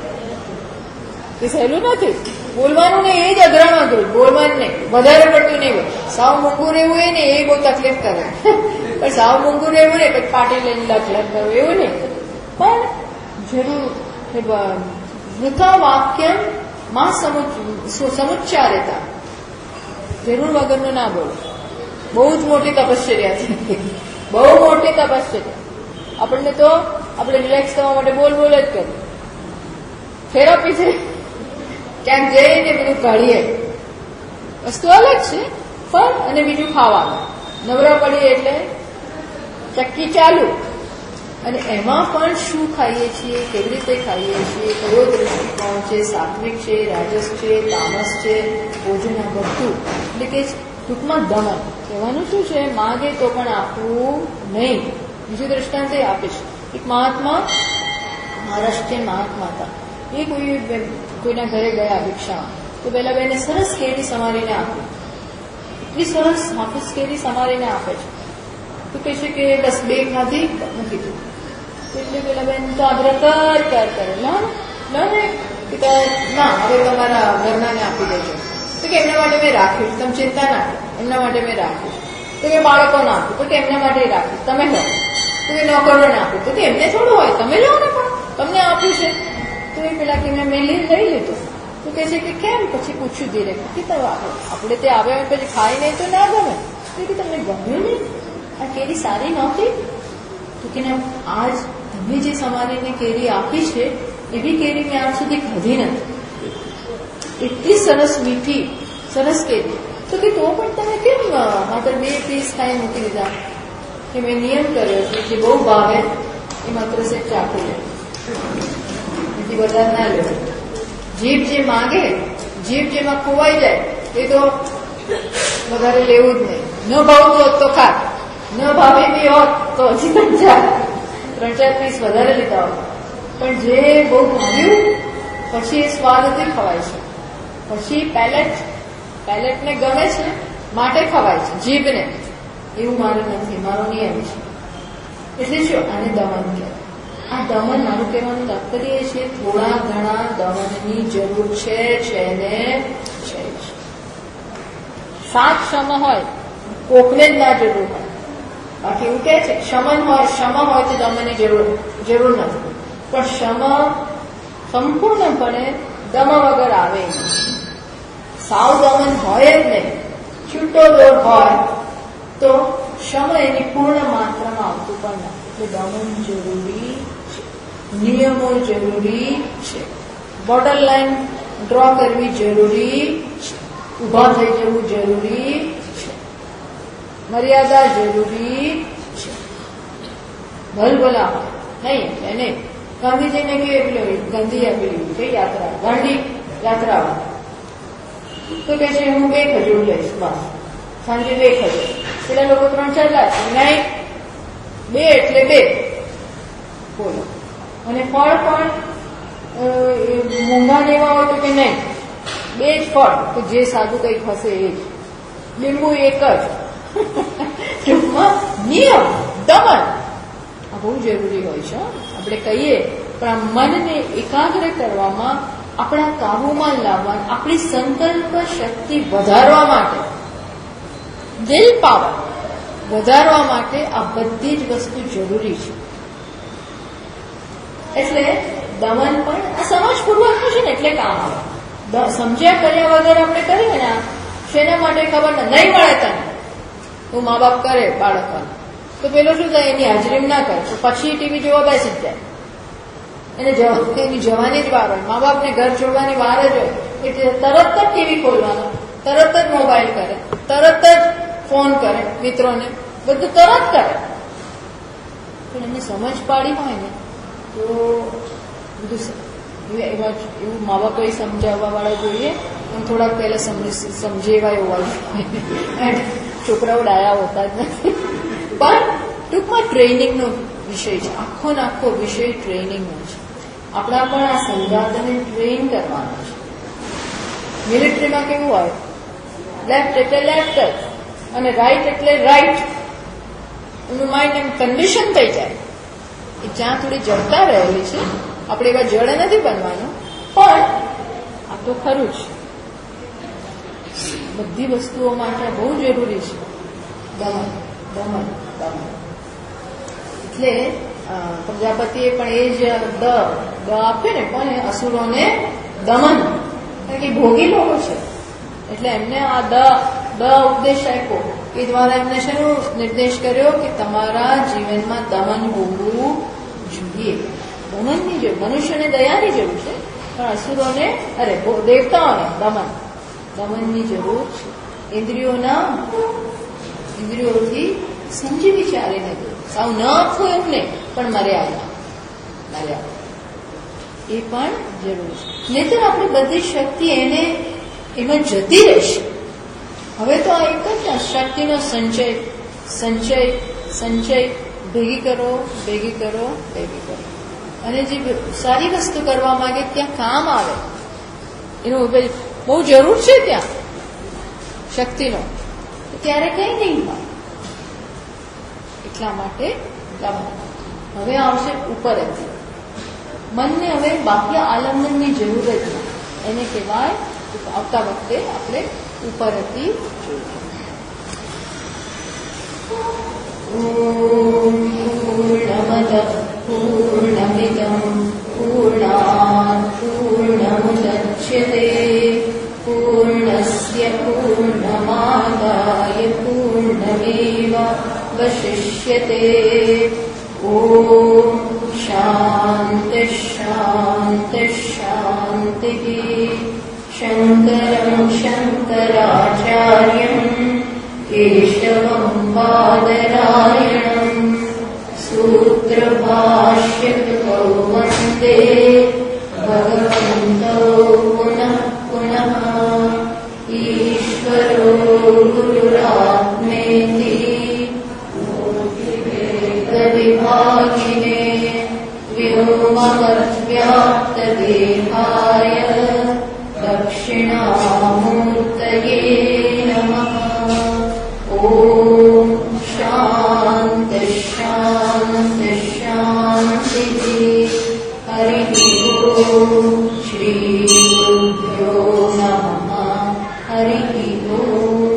એ સહેલું નથી. બોલવાનું નહીં, એ જ અઘરાનું હતું. બોલવાનું નહીં, વધારે પડતું નહીં બોલ. સાવ મૂંગું રહેવું એ નહીં, એ બહુ તકલીફ કરે. પણ સાવ મૂંગું રહેવું નહીં, કંઈક પાટી લઈને લખલખ કરવું એવું નહીં. પણ જરૂર વૃથા વાક્યમ માં સમુચ્ચારેતા, જરૂર વગરનું ના બોલો. બહુ જ મોટી તપશ્ચર્યા છે, બહુ મોટી તપશ્ચર્યા. આપણને તો આપણે રિલેક્સ થવા માટે બોલ જ કરીએ. થેરાપી છે, ક્યાંક જઈને બધું કાઢીએ, વસ્તુ અલગ છે. પણ અને બીજું ખાવાનું, નવરા પડીએ એટલે ચક્કી ચાલુ. અને એમાં પણ શું ખાઈએ છીએ, કેવી રીતે ખાઈએ છીએ, કયો દૃષ્ટિકોણ છે, સાત્વિક છે, રાજસ છે, તામસ છે, ભોજન, આ બધું. એટલે કે ટૂંકમાં દમન કહેવાનું શું છે? માગે તો પણ આપવું નહીં. બીજું દ્રષ્ટાંત આપીશ. એક મહાત્મા, મહારાષ્ટ્રીયન મહાત્મા હતા. એ કોઈના ઘરે ગયા ભિક્ષા, તો પેલા બેને સરસ કેરી સમારીને આપી. એટલી સરસ હાફિસ કેરી સમારીને આપે છે. તો કહે છે કે બસ 2 ખાધી મૂકી દીધું. એટલે પેલા બેન તો આગ્રહ કરે, ના હવે તમારા ઘરનાને આપી દેજો. તો કે એમના માટે મેં રાખ્યું, તમે ચિંતા ના કરો, એમના માટે મેં રાખ્યું. તો કે બાળકોને આપું, તો કે એમના માટે રાખી, તમે લો. તો કે નોકરોને આપું, તો કે એમને થોડું હોય, તમે લો ને, પણ તમને આપ્યું છે. તો એ પેલા કે મેં લઈ લીધું. તો કે છે કે કેમ? પછી પૂછ્યું ધીરે કે આપણે તે આવ્યા પછી ખાઈ નહીં તો ના ગમે. તો કે તમને ગમ્યું નહીં? આ કેરી સારી નહોતી? તો કે ના, આજ તમે જે સમારીને કેરી આપી છે એવી કેરી મેં આજ સુધી ખાધી નથી. એટલી સરસ મીઠી, સરસ કેરી. તો કે તો પણ તમે કેમ માત્ર 2 પીસ ખાઈ મૂકી દીધા? કે મેં નિયમ કર્યો છે જે બહુ ભાવે એ માત્ર છે ચાખી લે, બીજી વધારે ના લે. જીભ જે માગે, જીભ જેમાં ખોવાઈ જાય એ તો વધારે લેવું જ નહીં. ન ભાવતું હોત તો ખા, ન ભાવે બી હોત તો હજી 3-4 પીસ વધારે લીધા હોત. પણ જે બહુ ભાવ્યું પછી એ સ્વાદથી ખવાય છે. પછી પેલેટને ગમે છે માટે ખવાય છે, જીભને. એવું મારું નથી, મારો નિયમ છે. એટલે શું? આને દમન કહેવાય. આ દમન, મારું કહેવાનું તાત્પર્ય છે થોડા ઘણા દમનની જરૂર છે ને છે. 7 ક્ષમ હોય, કોકને જ ના જરૂર હોય. બાકી એવું કે છે ક્ષમ હોય તો દમનની જરૂર નથી. પણ ક્ષમ સંપૂર્ણપણે દમ વગર આવે નહીં. સાવ દમન હોય જ નહીં, છૂટો દોર હોય તો ક્ષમ એની પૂર્ણ માત્રામાં આવતું પણ નથી. એટલે દમન જરૂરી છે, નિયમો જરૂરી છે, બોર્ડર લાઈન ડ્રો કરવી જરૂરી છે, ઉભા થઈ જવું જરૂરી છે, મર્યાદા જરૂરી છે. ભલભલા નહીં નહીં. ગાંધીજીને કે ગાંધી આપેલી કઈ યાત્રા, દાંડી યાત્રા. તો કે છે હું 2 ખજૂર લઈશ, બસ સાંજે 2 ખજૂર. પેલા લોકો 3-4 લાવે, નહીં 2 એટલે 2 બોલો. અને ફળ પણ મોંઘા લેવા હોય તો કે નહીં 2 જ ફળ, તો જે સાદું કંઈક હશે એ જ. લીંબુ 1 જ. ટૂંકમાં નિયમ, દમન આ બહુ જરૂરી હોય છે. આપણે કહીએ પણ આ મનને એકાગ્ર કરવામાં, આપણા કાબુમાં લાવવા, આપણી સંકલ્પ શક્તિ વધારવા માટે, દિલ પાવર વધારવા માટે આ બધી જ વસ્તુ જરૂરી છે. એટલે દમન પણ આ સમજપૂર્વકનું છે ને, એટલે કામ આવે. સમજ્યા કર્યા વગર આપણે કરીએ ને, શેના માટે ખબર નહીં મળે તને, તો મા બાપ કરે બાળકોને, તો પેલો શું થાય, એની હાજરી ના કરે તો પછી ટીવી જોવા બેસી જ જાય. એની જવાની જ વાર હોય, મા બાપને ઘર છોડવાની વાર જ હોય, એટલે તરત જ ટીવી ખોલવાનો, તરત જ મોબાઈલ કરે, તરત જ ફોન કરે મિત્રોને, બધું તરત કરે. પણ એમને સમજ પાડી હોય ને તો બધું એવું મા બાપે સમજાવવા વાળા જોઈએ. પણ થોડાક પહેલા સમજેવાય હોવા જોઈએ. છોકરાઓ ડાયા હોતા જ નથી. પણ ટૂંકમાં ટ્રેનિંગનો વિષય છે, આખો ને આખો વિષય ટ્રેનિંગનો છે. આપણા પણ આ સંગાતને ટ્રેન કરવાનો છે. મિલિટરીમાં કેવું હોય, લેફ્ટ એટલે લેફ્ટ જ, અને રાઈટ એટલે રાઈટ. એનું માઇન્ડ એમ કન્ડિશન થઈ જાય. એ જ્યાં થોડી જડતા રહેલી છે. આપણે એવા જડ નથી બનવાનું, પણ આ તો ખરું જ. બધી વસ્તુઓ માટે બહુ જરૂરી છે દમન, દમન, દમન. એટલે પ્રજાપતિએ પણ એ જ દ આપ્યો ને, કોને? અસુરોને દમન. કારણ કે ભોગી લોકો છે એટલે એમને આ દ ઉપદેશ આપ્યો. એ દ્વારા એમને શેનો નિર્દેશ કર્યો કે તમારા જીવનમાં દમન હોવું જોઈએ. દમનની જરૂર, મનુષ્યને દયાની જરૂર છે, પણ અસુરોને, દેવતાઓને દમનની જરૂર છે. ઇન્દ્રિયોથી સમજી વિચારીને દો. સાવ ન આપવું એમ નહીં, પણ મર્યાદા એ પણ જરૂર છે. નહીંતર આપણી બધી શક્તિ એમાં જતી રહેશે. હવે તો આ એક જ શક્તિનો સંચય ભેગી કરો. અને જે સારી વસ્તુ કરવા માંગે ત્યાં કામ આવે, એનો બહુ જરૂર છે ત્યાં શક્તિનો, ત્યારે કઈ નહીં હોય. એટલા માટે હવે આવશે ઉપરથી. મનને હવે બાહ્ય આલંબનની જરૂર જ નથી. એને કહેવાય આવતા વખતે આપણે ઉપરથી જોઈએ. पूर्णमदः पूर्णमिदं पूर्णात् पूर्णमुदच्यते पूर्णस्य पूर्णमादाय पूर्णमेवावशिष्यते। ॐ शान्तिः शान्तिः शान्तिः। शङ्करं शङ्कराचार्यम् केशवं बादरायणम् सूत्रभाष्यकृतौ वन्दे भगवन्तौ पुनः पुनः। ईश्वरो गुरुरात्मेति वेदविभागिने व्योमवद्व्याप्तदेहाय दक्षिणामूर्तये नमः। ॐ शान्तिः शान्तिः शान्तिः। हरिः ॐ श्रीगुरुभ्यो नमः। हरिः ॐ।